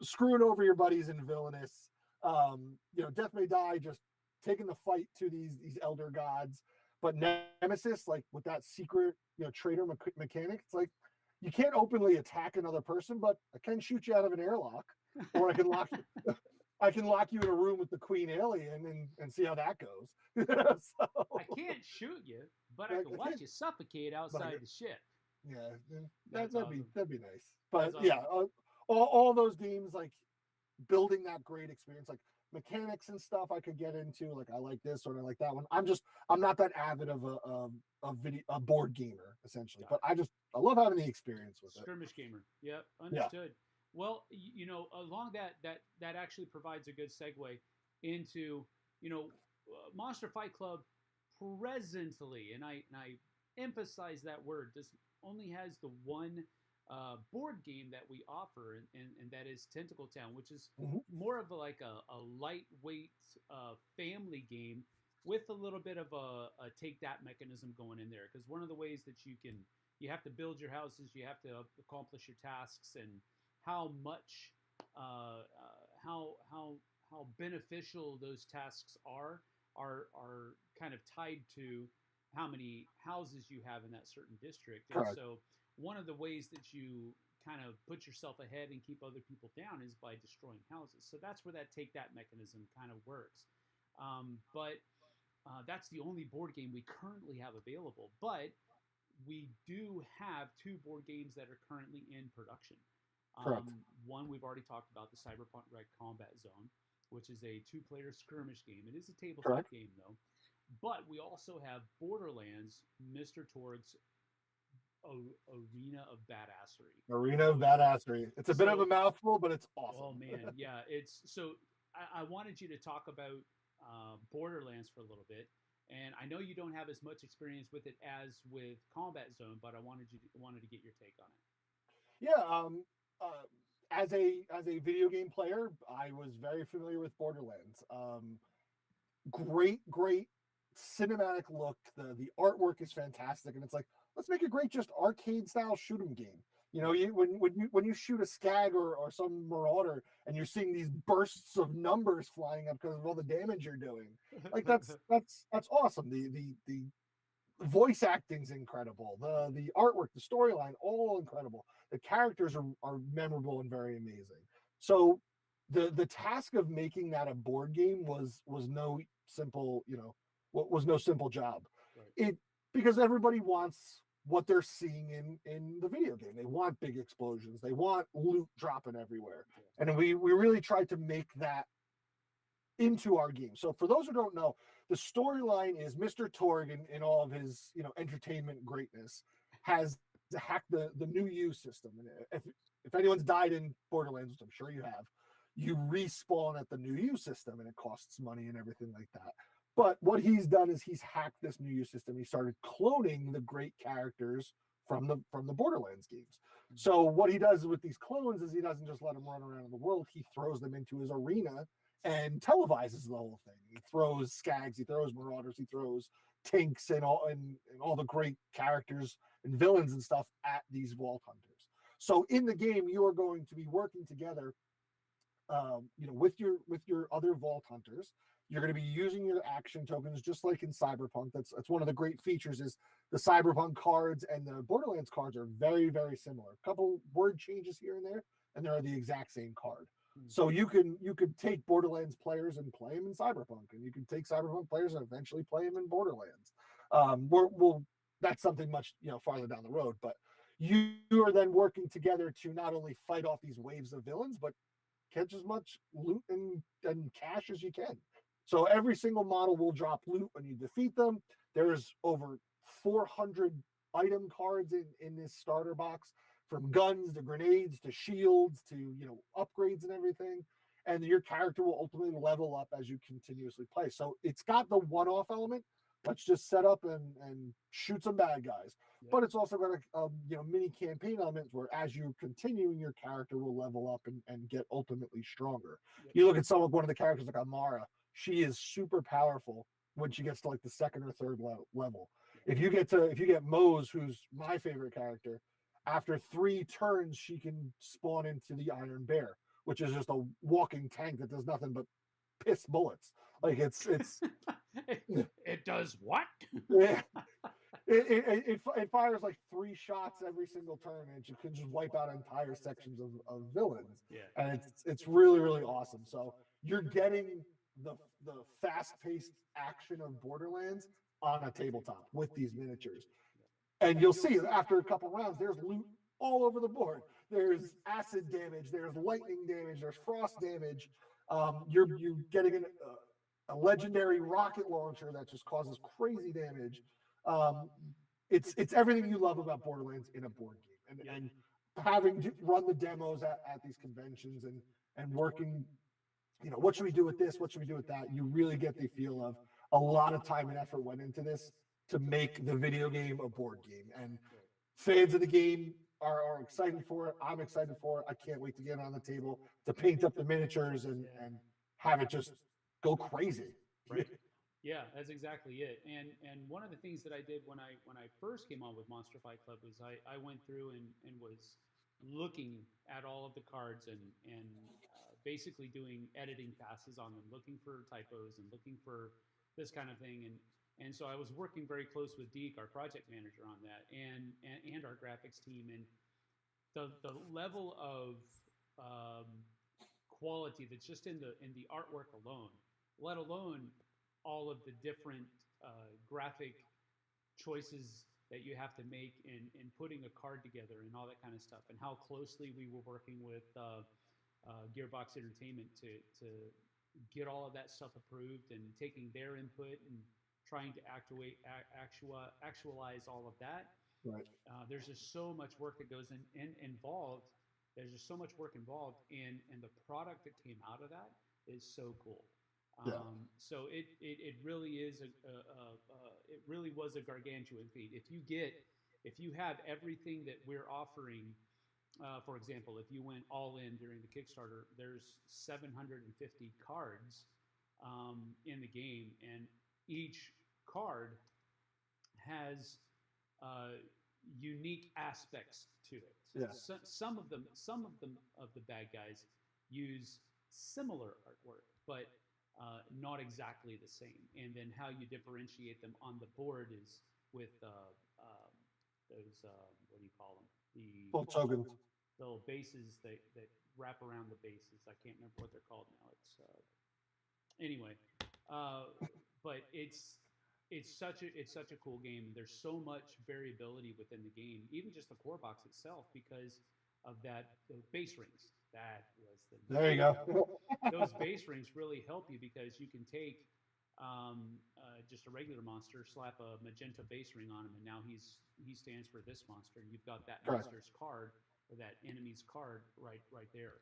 screwing over your buddies in Villainous, Death May Die, just taking the fight to these elder gods. But Nemesis, like with that secret, traitor mechanic, it's like you can't openly attack another person, but I can shoot you out of an airlock, or I can lock you in a room with the Queen Alien and see how that goes. So, I can't shoot you, but I can watch you suffocate outside the ship. Yeah, that'd be nice. But awesome. All those games, like building that great experience, like mechanics and stuff I could get into. Like I like this or I like that one. I'm not that avid of a board gamer essentially, but I love having the experience with skirmish gamer. Yep, understood. Yeah. Well, along that actually provides a good segue into Monster Fight Club presently, and I emphasize that word, only has the one board game that we offer, and that is Tentacle Town, which is more of a lightweight family game with a little bit of a take that mechanism going in there. Because one of the ways that you have to build your houses, you have to accomplish your tasks, and how much how beneficial those tasks are kind of tied to how many houses you have in that certain district. And so one of the ways that you kind of put yourself ahead and keep other people down is by destroying houses. So that's where that take that mechanism kind of works. But that's the only board game we currently have available. But we do have 2 board games that are currently in production. One we've already talked about, the Cyberpunk Red Combat Zone, which is a 2-player skirmish game. It is a tabletop game, though. But we also have Borderlands, Mr. Torg's Arena of Badassery. Arena of Badassery. It's a bit of a mouthful, but it's awesome. Oh man, yeah. I wanted you to talk about Borderlands for a little bit, and I know you don't have as much experience with it as with Combat Zone, but I wanted to get your take on it. Yeah. As a video game player, I was very familiar with Borderlands. Great cinematic look. The artwork is fantastic, and it's like, let's make a great just arcade style shoot 'em game. When you shoot a skag or some marauder and you're seeing these bursts of numbers flying up because of all the damage you're doing, like that's awesome. The voice acting's incredible. The artwork, the storyline, all incredible. The characters are memorable and very amazing. So the task of making that a board game was no simple job. Right. Because everybody wants what they're seeing in the video game. They want big explosions. They want loot dropping everywhere. Yeah. And we really tried to make that into our game. So for those who don't know, the storyline is Mr. Torg in all of his entertainment greatness has hacked the new U system. And if anyone's died in Borderlands, which I'm sure you have, you respawn at the new U system, and it costs money and everything like that. But what he's done is he's hacked this new U system. He started cloning the great characters from the Borderlands games. So what he does with these clones is he doesn't just let them run around in the world. He throws them into his arena and televises the whole thing. He throws skags, he throws marauders, he throws tinks and all the great characters and villains and stuff at these vault hunters. So in the game, you are going to be working together with your other vault hunters, you're going to be using your action tokens just like in Cyberpunk. That's one of the great features is the Cyberpunk cards and the Borderlands cards are very, very similar. A couple word changes here and there, and they're the exact same card. So you could take Borderlands players and play them in Cyberpunk, and you can take Cyberpunk players and eventually play them in Borderlands. That's something much farther down the road, but you are then working together to not only fight off these waves of villains, but catch as much loot and cash as you can. So every single model will drop loot when you defeat them. There's over 400 item cards in this starter box, from guns to grenades to shields to upgrades and everything. And your character will ultimately level up as you continuously play. So it's got the one-off element. Let's just set up and shoot some bad guys. Yep. But it's also got a mini campaign elements where as you continue, your character will level up and get ultimately stronger. Yep. You look at one of the characters like Amara. She is super powerful when she gets to like the second or third level. If you get Mose, who's my favorite character, after 3 turns she can spawn into the Iron Bear, which is just a walking tank that does nothing but piss bullets. Like it's it does what? Yeah. It fires like 3 shots every single turn, and you can just wipe out entire sections of villains. Yeah. And it's really, really awesome. So you're getting the fast-paced action of Borderlands on a tabletop with these miniatures. And you'll see after a couple rounds, there's loot all over the board. There's acid damage, there's lightning damage, there's frost damage. You're getting a legendary rocket launcher that just causes crazy damage. It's everything you love about Borderlands in a board game. And having to run the demos at these conventions and working, what should we do with this? What should we do with that? You really get the feel of a lot of time and effort went into this to make the video game a board game. And fans of the game are excited for it. I'm excited for it. I can't wait to get on the table to paint up the miniatures and have it just go crazy. Right. Yeah, that's exactly it. And one of the things that I did when I first came on with Monster Fight Club was I went through and was looking at all of the cards and basically doing editing passes on them, looking for typos and looking for this kind of thing. And so I was working very close with Deke, our project manager, on that, and our graphics team. And the level of quality that's just in the artwork alone, let alone all of the different graphic choices that you have to make in putting a card together and all that kind of stuff, and how closely we were working with Gearbox Entertainment to get all of that stuff approved and taking their input and trying to actualize all of that. Right. There's just so much work that goes involved. There's just so much work involved, and the product that came out of that is so cool. Yeah. So it really is it really was a gargantuan feat. If you have everything that we're offering, for example, if you went all in during the Kickstarter, there's 750 cards in the game, and each card has unique aspects to it. Yeah. So some of the bad guys use similar artwork, but not exactly the same. And then how you differentiate them on the board is with those what do you call them? Full tokens. The little bases that wrap around the bases. I can't remember what they're called now. It's anyway, but it's such a cool game. There's so much variability within the game, even just the core box itself, because of those base rings. That was there you go. Those base rings really help you because you can take just a regular monster, slap a magenta base ring on him, and now he stands for this monster, and you've got that monster's card or that enemy's card right there,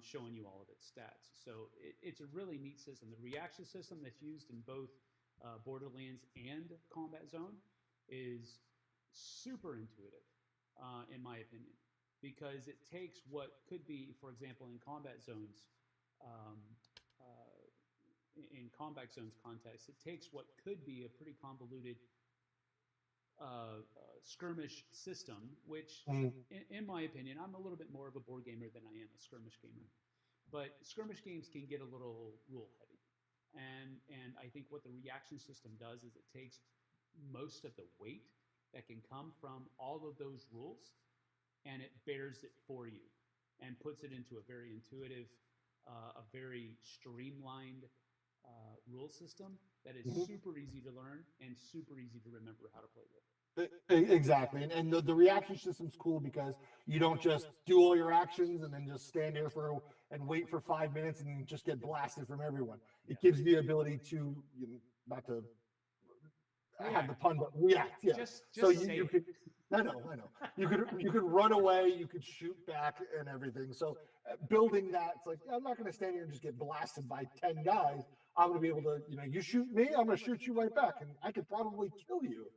showing you all of its stats. So it's a really neat system. The reaction system that's used in both Borderlands and Combat Zone is super intuitive, in my opinion, because it takes what could be, for example, in Combat Zone's context, it takes what could be a pretty convoluted skirmish system, which, in my opinion, I'm a little bit more of a board gamer than I am a skirmish gamer. but skirmish games can get a little rule heavy. And I think what the reaction system does is it takes most of the weight that can come from all of those rules and it bears it for you and puts it into a very intuitive, a very streamlined rule system that is super easy to learn and super easy to remember how to play with. Exactly. And the reaction system's cool because you don't just do all your actions and then just stand there and wait for 5 minutes and just get blasted from everyone. It gives you the ability to, not to have the pun, but react. Yeah. Just so say you it. could, I know. You could run away, you could shoot back and everything. So building that, it's like, I'm not going to stand here and just get blasted by 10 guys. I'm going to be able to, you shoot me, I'm going to shoot you right back. And I could probably kill you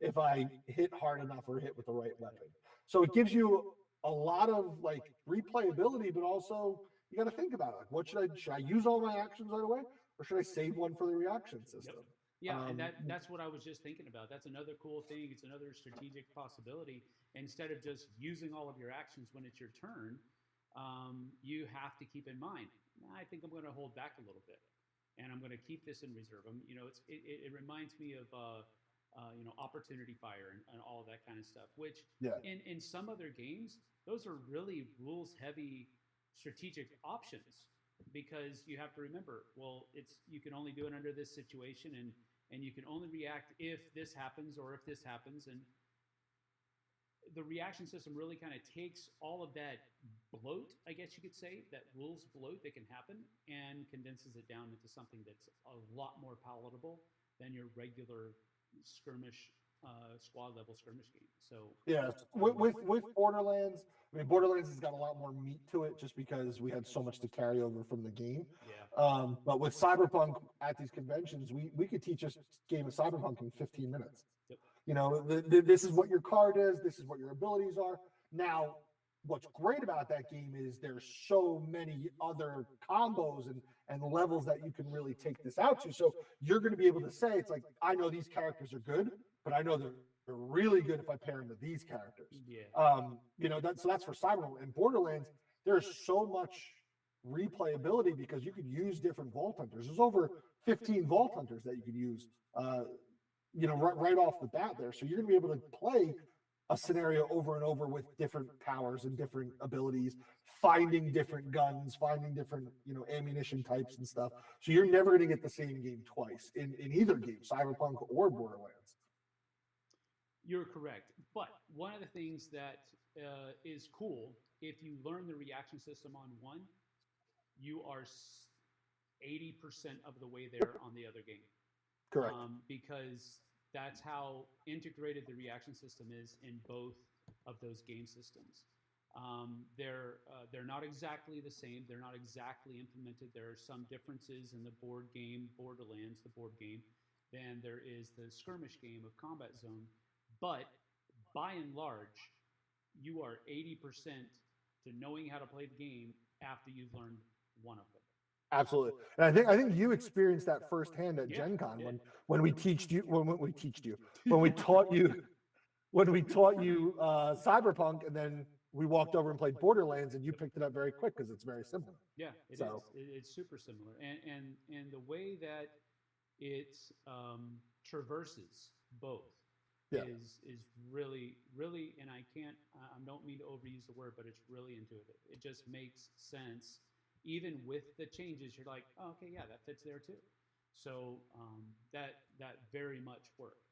if I hit hard enough or hit with the right weapon. So it gives you a lot of like replayability, but also you got to think about it. Like, what should I use all my actions right away, or should I save one for the reaction system? Yep. Yeah, and that's what I was just thinking about. That's another cool thing. It's another strategic possibility. Instead of just using all of your actions when it's your turn, you have to keep in mind, I think I'm going to hold back a little bit, and I'm going to keep this in reserve. It reminds me of opportunity fire and all of that kind of stuff. Which in some other games, those are really rules heavy strategic options. Because you have to remember, you can only do it under this situation, and you can only react if this happens or if this happens. And the reaction system really kind of takes all of that bloat, I guess you could say, that rules bloat that can happen, and condenses it down into something that's a lot more palatable than your regular skirmish, squad level skirmish game. So yeah, with Borderlands, Borderlands has got a lot more meat to it just because we had so much to carry over from the game. Yeah. But with Cyberpunk at these conventions, we could teach a game of Cyberpunk in 15 minutes. Yep. This is what your card is. This is what your abilities are. Now, what's great about that game is there's so many other combos and levels that you can really take this out to. So you're going to be able to say, it's like, I know these characters are good, but I know they're really good if I pair them with these characters. Yeah. That's for Cyberpunk. And Borderlands, there's so much replayability because you could use different Vault Hunters. There's over 15 Vault Hunters that you could use, right off the bat there. So you're going to be able to play a scenario over and over with different powers and different abilities, finding different guns, finding different, ammunition types and stuff. So you're never going to get the same game twice in either game, Cyberpunk or Borderlands. You're correct. But one of the things that is cool, if you learn the reaction system on one, you are 80% of the way there on the other game. Correct. Because that's how integrated the reaction system is in both of those game systems. They're not exactly the same. They're not exactly implemented. There are some differences in the board game, Borderlands, the board game, than there is the skirmish game of Combat Zone. But by and large, you are 80% to knowing how to play the game after you've learned one of them. Absolutely. And I think you experienced that firsthand at Gen Con when we taught you Cyberpunk, and then we walked over and played Borderlands, and you picked it up very quick because it's very similar. Yeah, it is. It's super similar, and the way that it traverses both is really, really, and I don't mean to overuse the word, but it's really intuitive. It just makes sense. Even with the changes, you're like, oh, okay, yeah, that fits there too. So that very much worked.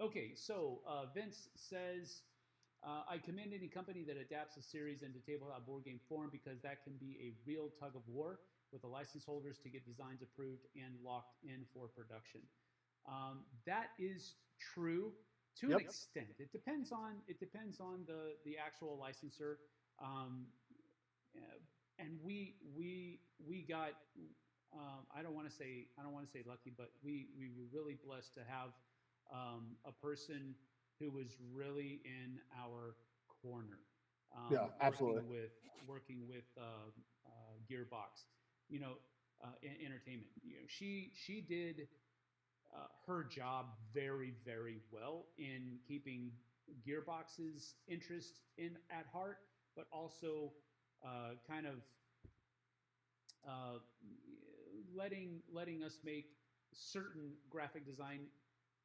Okay, so Vince says, I commend any company that adapts a series into tabletop board game form because that can be a real tug of war with the license holders to get designs approved and locked in for production. That is true to an extent. It depends on the actual licensor. And we got I don't want to say lucky, but we were really blessed to have a person who was really in our corner. Absolutely. Working with Gearbox, entertainment. She did her job very, very well in keeping Gearbox's interest at heart, but also kind of uh, letting us make certain graphic design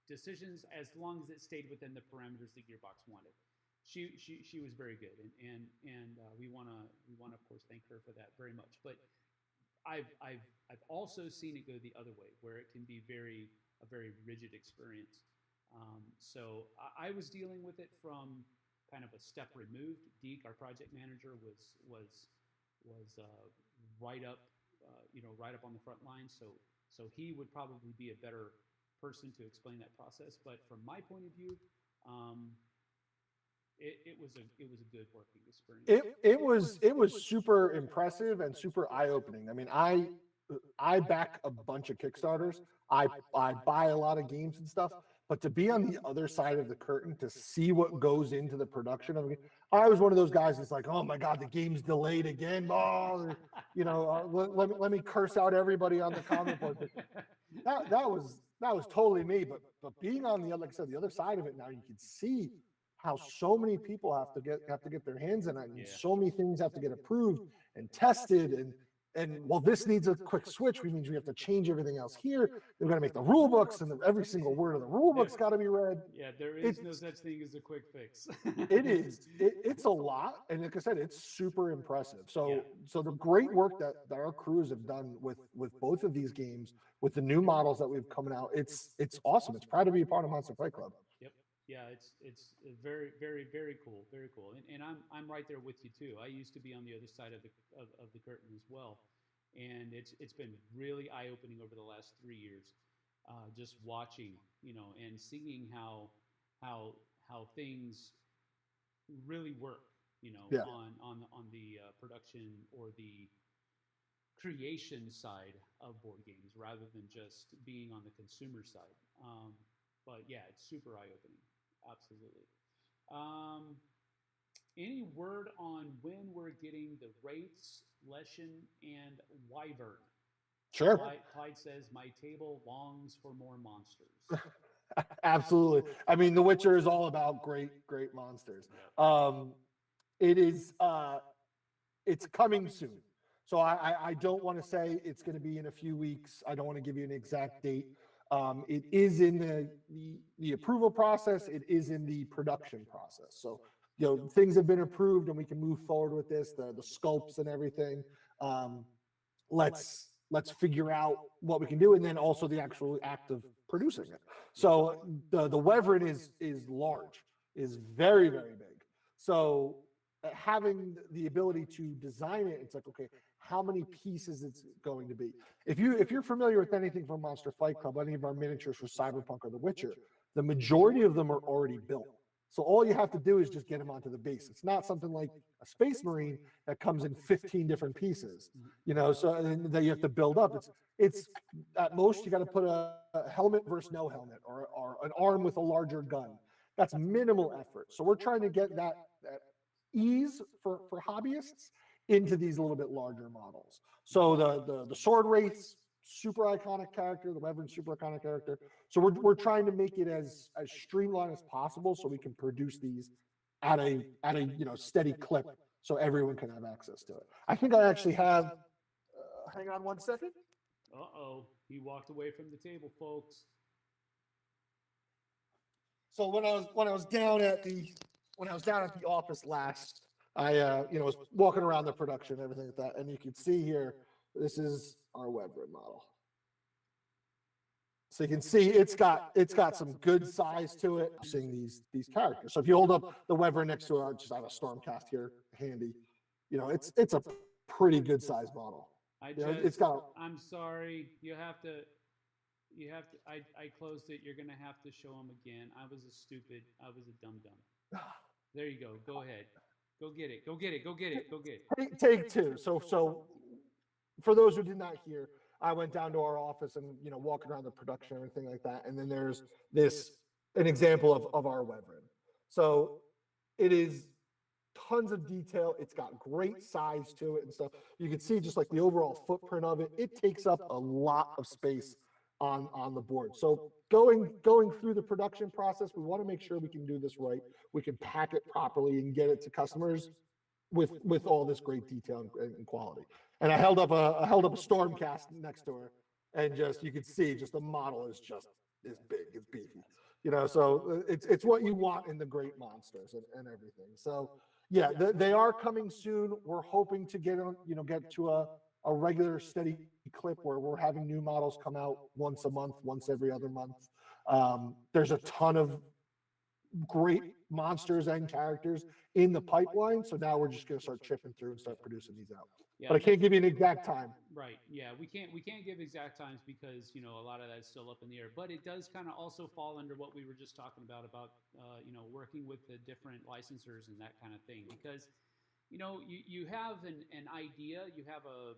decisions as long as it stayed within the parameters that Gearbox wanted. She was very good, and we want to of course thank her for that very much. But I've also seen it go the other way, where it can be a very rigid experience. So I was dealing with it from kind of a step removed. Deke, our project manager, was right up, right up on the front line. So he would probably be a better person to explain that process. But from my point of view, um, it was a good working experience. It was super impressive and super eye opening. I mean, I back a bunch of Kickstarters. I buy a lot of games and stuff, but to be on the other side of the curtain to see what goes into the production of it, I was one of those guys that's like, oh my god, the game's delayed again. Oh, let me curse out everybody on the comment board. But that was totally me. But being on the other, like I said, the other side of it now, you can see how so many people have to get their hands in it, and Yeah. so many things have to get approved and tested, and well, this needs a quick switch, which means we have to change everything else here. They're going to make the rule books, and every single word of the rule book's got to be read. Yeah, there is no such thing as a quick fix. It's a lot, and like I said, it's super impressive. So the great work that our crews have done with both of these games, with the new models that we've coming out, it's awesome. It's proud to be a part of Monster Fight Club. Yep. Yeah, it's very, very, very cool, very cool. And I'm right there with you too. I used to be on the other side of the curtain as well, and it's been really eye opening over the last 3 years, just watching, and seeing how things really work, Yeah. on the production or the creation side of board games rather than just being on the consumer side. But yeah, it's super eye opening. Absolutely. Um, any word on when we're getting the Wraiths, Leshen, and Wyvern? Sure. Clyde says, my table longs for more monsters. Absolutely. I mean, The Witcher is all about great monsters. It is it's coming soon. So I don't want to say it's going to be in a few weeks. I don't want to give you an exact date. It is in the approval process. It is in the production process. So, things have been approved and we can move forward with this, the sculpts and everything. Let's figure out what we can do. And then also the actual act of producing it. So the Wyvern is large, is very, very big. So having the ability to design it, it's like, okay, how many pieces it's going to be. If you're familiar with anything from Monster Fight Club, any of our miniatures for Cyberpunk or The Witcher, the majority of them are already built. So all you have to do is just get them onto the base. It's not something like a Space Marine that comes in 15 different pieces, so and that you have to build up. It's at most you got to put a helmet versus no helmet, or an arm with a larger gun. That's minimal effort. So we're trying to get that ease for hobbyists into these a little bit larger models. So the sword wraiths, super iconic character, the Wyvern, super iconic character. So we're trying to make it as streamlined as possible so we can produce these at a steady clip so everyone can have access to it. I think I actually have hang on one second. He walked away from the table, folks. So when I was down at the office last, I was walking around the production and everything like that, and you can see here, this is our Wyvern model. So you can see it's got some good size to it. Seeing these characters. So if you hold up the Wyvern next to it, just have a Stormcast here handy. It's a pretty good size model. I'm sorry. You have to. I closed it. You're gonna have to show them again. I was a dumb. There you go. Go ahead. Go get it. Go get it. Take two. So for those who did not hear, I went down to our office and walking around the production and everything like that. And then there's an example of our Wyvern. So it is tons of detail. It's got great size to it and stuff. You can see just like the overall footprint of it. It takes up a lot of space on the board. So going through the production process, we want to make sure we can do this right. We can pack it properly and get it to customers with all this great detail and quality. And I held up a Stormcast next to her, and just you could see just the model is big, it's beefy, So it's what you want in the great monsters and everything. So yeah, they are coming soon. We're hoping to get to a regular steady clip where we're having new models come out once a month, once every other month. There's a ton of great monsters and characters in the pipeline. So now we're just going to start chipping through and start producing these out. Yeah, but I can't give you an exact time. Right. Yeah, we can't give exact times because a lot of that's still up in the air. But it does kind of also fall under what we were just talking about working with the different licensors and that kind of thing. Because you have an idea, you have a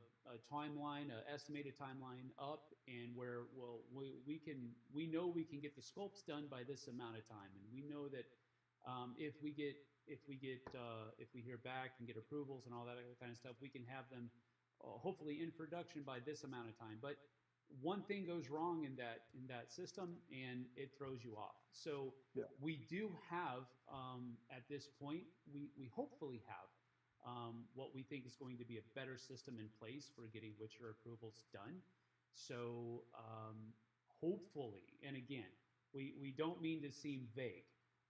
timeline, an estimated timeline up, and where we know we can get the sculpts done by this amount of time, and we know that if we hear back and get approvals and all that other kind of stuff, we can have them hopefully in production by this amount of time. But one thing goes wrong in that system, and it throws you off. So yeah. We do have at this point, we hopefully have what we think is going to be a better system in place for getting Witcher approvals done. So hopefully, and again, we don't mean to seem vague,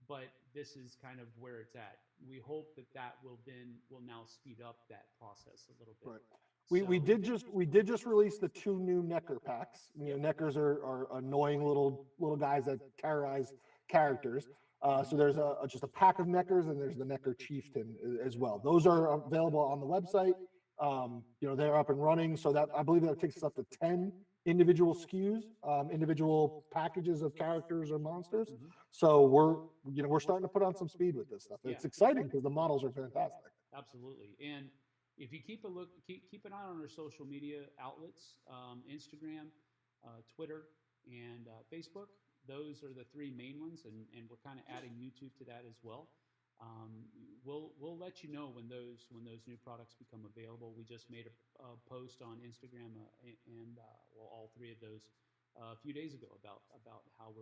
but this is kind of where it's at. We hope that will now speed up that process a little bit. Right. We did just release the 2 new Necker packs. Neckers are annoying little guys that terrorize characters. So there's just a pack of Neckers, and there's the Necker Chieftain as well. Those are available on the website. They're up and running. So that I believe that takes us up to 10 individual SKUs, individual packages of characters or monsters. Mm-hmm. So we're starting to put on some speed with this stuff. It's exciting because the models are fantastic. Absolutely. And if you keep an eye on our social media outlets, Instagram, Twitter, and Facebook. Those are the 3 main ones, and we're kind of adding YouTube to that as well. We'll let you know when those new products become available. We just made a post on Instagram and all 3 of those a few days ago about how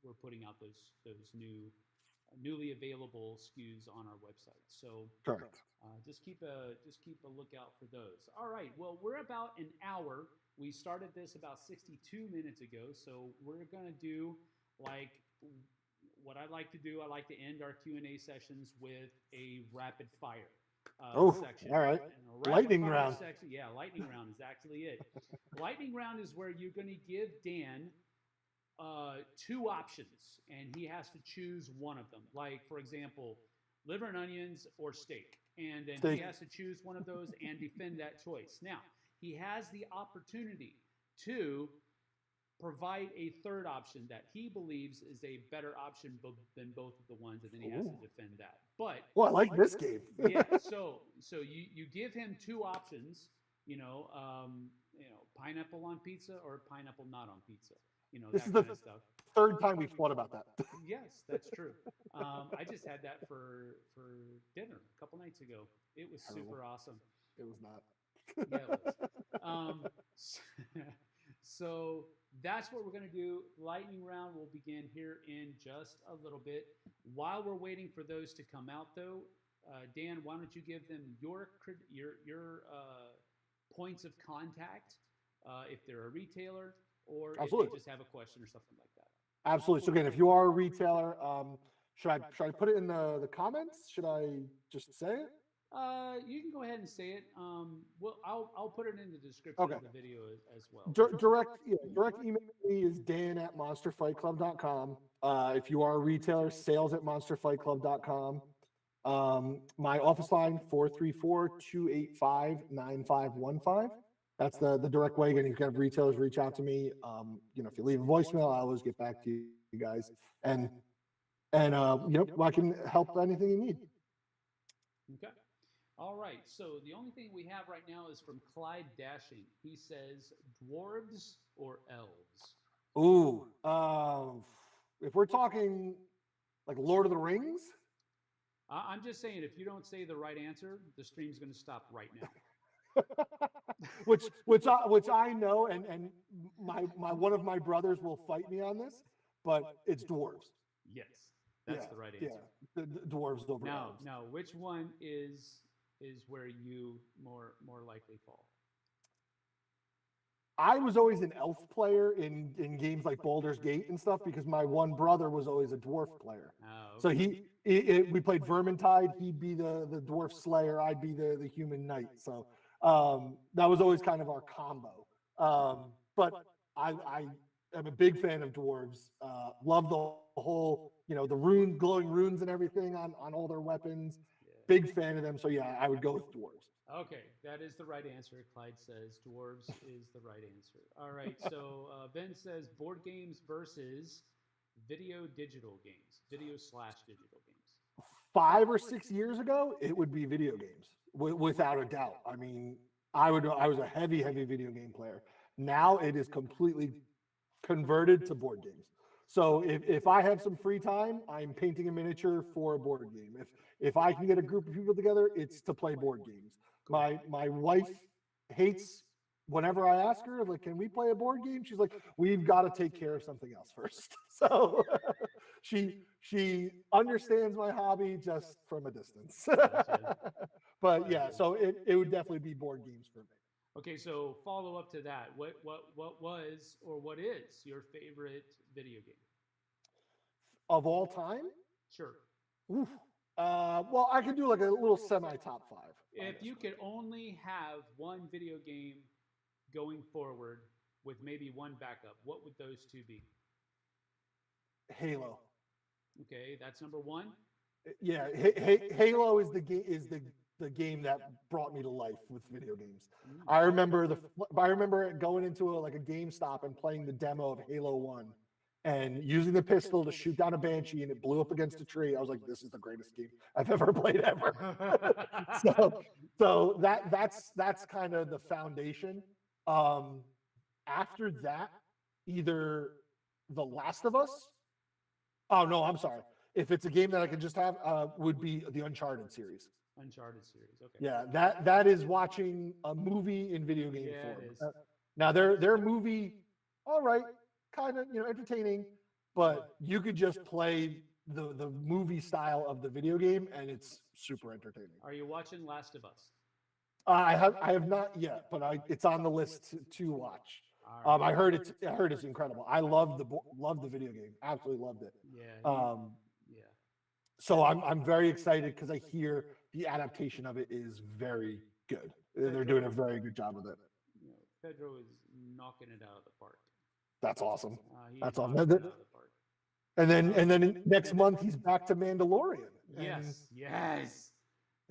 we're putting out those newly available SKUs on our website. So just keep a lookout for those. All right. Well, we're about an hour. We started this about 62 minutes ago, so we're gonna do like what I like to do. I like to end our Q&A sessions with a rapid fire section. All right. Lightning round. Section. Yeah, lightning round is actually it. Lightning round is where you're going to give Dan 2 options, and he has to choose one of them. Like, for example, liver and onions or steak. And then he has to choose one of those and defend that choice. Now, he has the opportunity to provide a third option that he believes is a better option than both of the ones, and then he has to defend that. But I like this game. Yeah, so you give him 2 options, pineapple on pizza or pineapple not on pizza. This that is kind the of stuff. Third time we've thought about that. Yes, that's true. I just had that for dinner a couple nights ago. It was super awesome. It was not. Yeah, it was. So that's what we're going to do. Lightning round will begin here in just a little bit. While we're waiting for those to come out, though, Dan, why don't you give them your points of contact if they're a retailer or if they just have a question or something like that. Absolutely. So again, if you are a retailer, should I put it in the comments? Should I just say it? You can go ahead and say it. I'll put it in the description of the video as well. Direct email me is dan@monsterfightclub.com. If you are a retailer, sales@monsterfightclub.com. My office line 434-285-9515. That's the direct way. Again, you can have retailers reach out to me. If you leave a voicemail, I always get back to you guys, and I can help anything you need. Okay. All right. So the only thing we have right now is from Clyde Dashing. He says dwarves or elves. Ooh. If we're talking like Lord of the Rings. I'm just saying, if you don't say the right answer, the stream's going to stop right now. which I know, and my one of my brothers will fight me on this, but it's dwarves. Yes, that's the right answer. Yeah, the dwarves over elves. Now, which one is is where you more likely fall? I was always an elf player in games like Baldur's Gate and stuff because my one brother was always a dwarf player. Oh, So okay. we played Vermintide. He'd be the dwarf slayer. I'd be the human knight. So that was always kind of our combo. But I am a big fan of dwarves. Love the whole, the glowing runes and everything on all their weapons. Yeah. Big fan of them. So yeah, I would go with dwarves. Okay, that is the right answer. Clyde says dwarves is the right answer. All right, so Ben says board games versus digital games, video/digital games. 5 or 6 years ago, it would be video games without a doubt. I mean, I was a heavy video game player. Now it is completely converted to board games. So if I have some free time, I'm painting a miniature for a board game. If I can get a group of people together, it's to play board games. My wife hates whenever I ask her, like, can we play a board game? She's like, we've got to take care of something else first. So she understands my hobby just from a distance. But yeah, so it would definitely be board games for me. Okay, so follow up to that. What was or what is your favorite video game? Of all time? Sure. Oof. Well, I could do like a little semi top five. If you could only have one video game going forward with maybe one backup, what would those two be? Halo. Okay, that's number one. Yeah, Halo is the game that brought me to life with video games. I remember going into a GameStop and playing the demo of Halo 1 and using the pistol to shoot down a banshee and it blew up against a tree. I was like, this is the greatest game I've ever played ever. so that's kind of the foundation. After that, either The Last of Us. Oh no, I'm sorry. If it's a game that I could just have, would be the Uncharted series. Uncharted series. Okay. Yeah, that is watching a movie in video game form. It is. Now their movie, all right, kind of entertaining, but you could just play the movie style of the video game and it's super entertaining. Are you watching Last of Us? I have not yet, but it's on the list to watch. Right. I heard it's incredible. I love the video game. Absolutely loved it. Yeah. Yeah. So I'm very excited because I hear the adaptation of it is very good. They're doing a very good job with it. Pedro is knocking it out of the park. That's awesome. That's awesome. And then next month he's back to Mandalorian. Yes.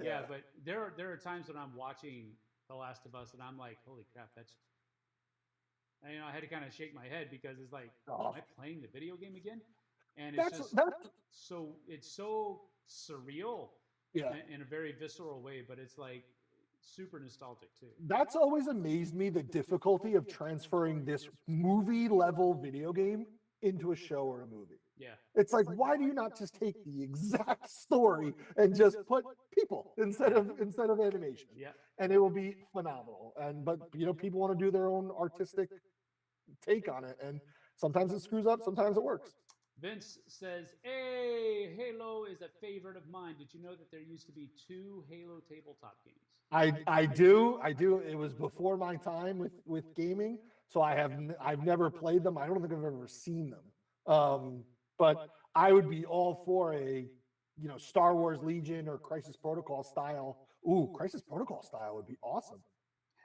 Yeah, but there are times when I'm watching The Last of Us and I'm like, holy crap, that's. And, I had to kind of shake my head because it's like, am I playing the video game again? And it's so surreal, in a very visceral way, but it's like super nostalgic too. That's always amazed me, the difficulty of transferring this movie level video game into a show or a movie. Yeah. It's like, why do you not just take the exact story and just put people instead of animation? Yeah. And it will be phenomenal. But people want to do their own artistic take on it, and sometimes it screws up, sometimes it works. Vince says, hey, Halo is a favorite of mine. Did you know that there used to be 2 Halo tabletop games? I do. It was before my time with gaming, so I've never played them. I don't think I've ever seen them. But I would be all for a Star Wars Legion or Crisis Protocol style. Ooh, Crisis Protocol style would be awesome.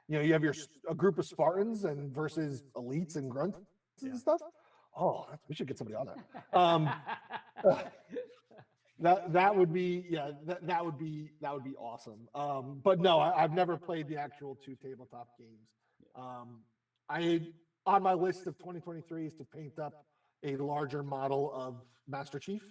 You have a group of Spartans and versus elites and grunts and stuff. Oh, we should get somebody on that. That would be that would be awesome. But no, I've never played the actual 2 tabletop games. On my list of 2023 is to paint up a larger model of Master Chief,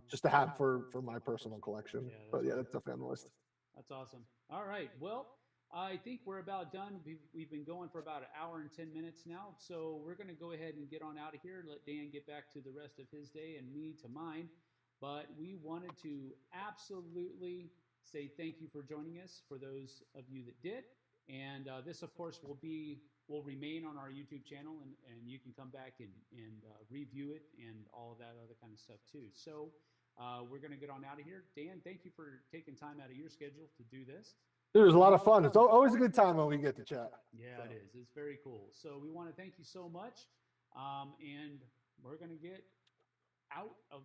just to have for my personal collection. But yeah, that's definitely on the list. That's awesome. All right, well, I think we're about done. We've been going for about 1 hour and 10 minutes now, so we're going to go ahead and get on out of here. Let Dan get back to the rest of his day and me to mine. But we wanted to absolutely say thank you for joining us, for those of you that did. And this, of course, will remain on our YouTube channel, and you can come back and review it and all of that other kind of stuff too. So We're going to get on out of here. Dan, thank you for taking time out of your schedule to do this. It was a lot of fun. It's always a good time when we get to chat. Yeah, it is. It's very cool. So we want to thank you so much. And we're going to get out of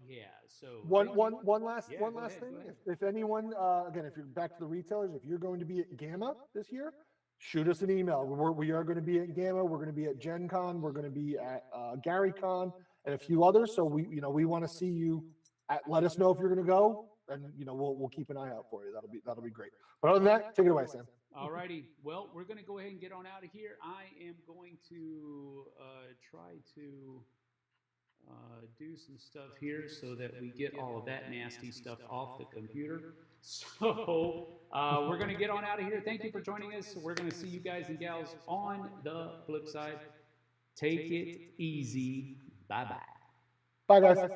So one last Yeah, go thing. ahead. If anyone, again, if you're back to the retailers, if you're going to be at Gamma this year, shoot us an email. We are going to be at Gamma. We're going to be at Gen Con. We're going to be at GaryCon and a few others. So we want to see you. Let us know if you're going to go, and we'll keep an eye out for you. That'll be great. But other than that, take it away, Sam. All righty. Well, we're going to go ahead and get on out of here. I am going to try to do some stuff here so that we get all of that nasty stuff off the computer. So we're going to get on out of here. Thank you for joining us. We're going to see you guys and gals on the flip side. Take it easy. Bye-bye. Bye, guys.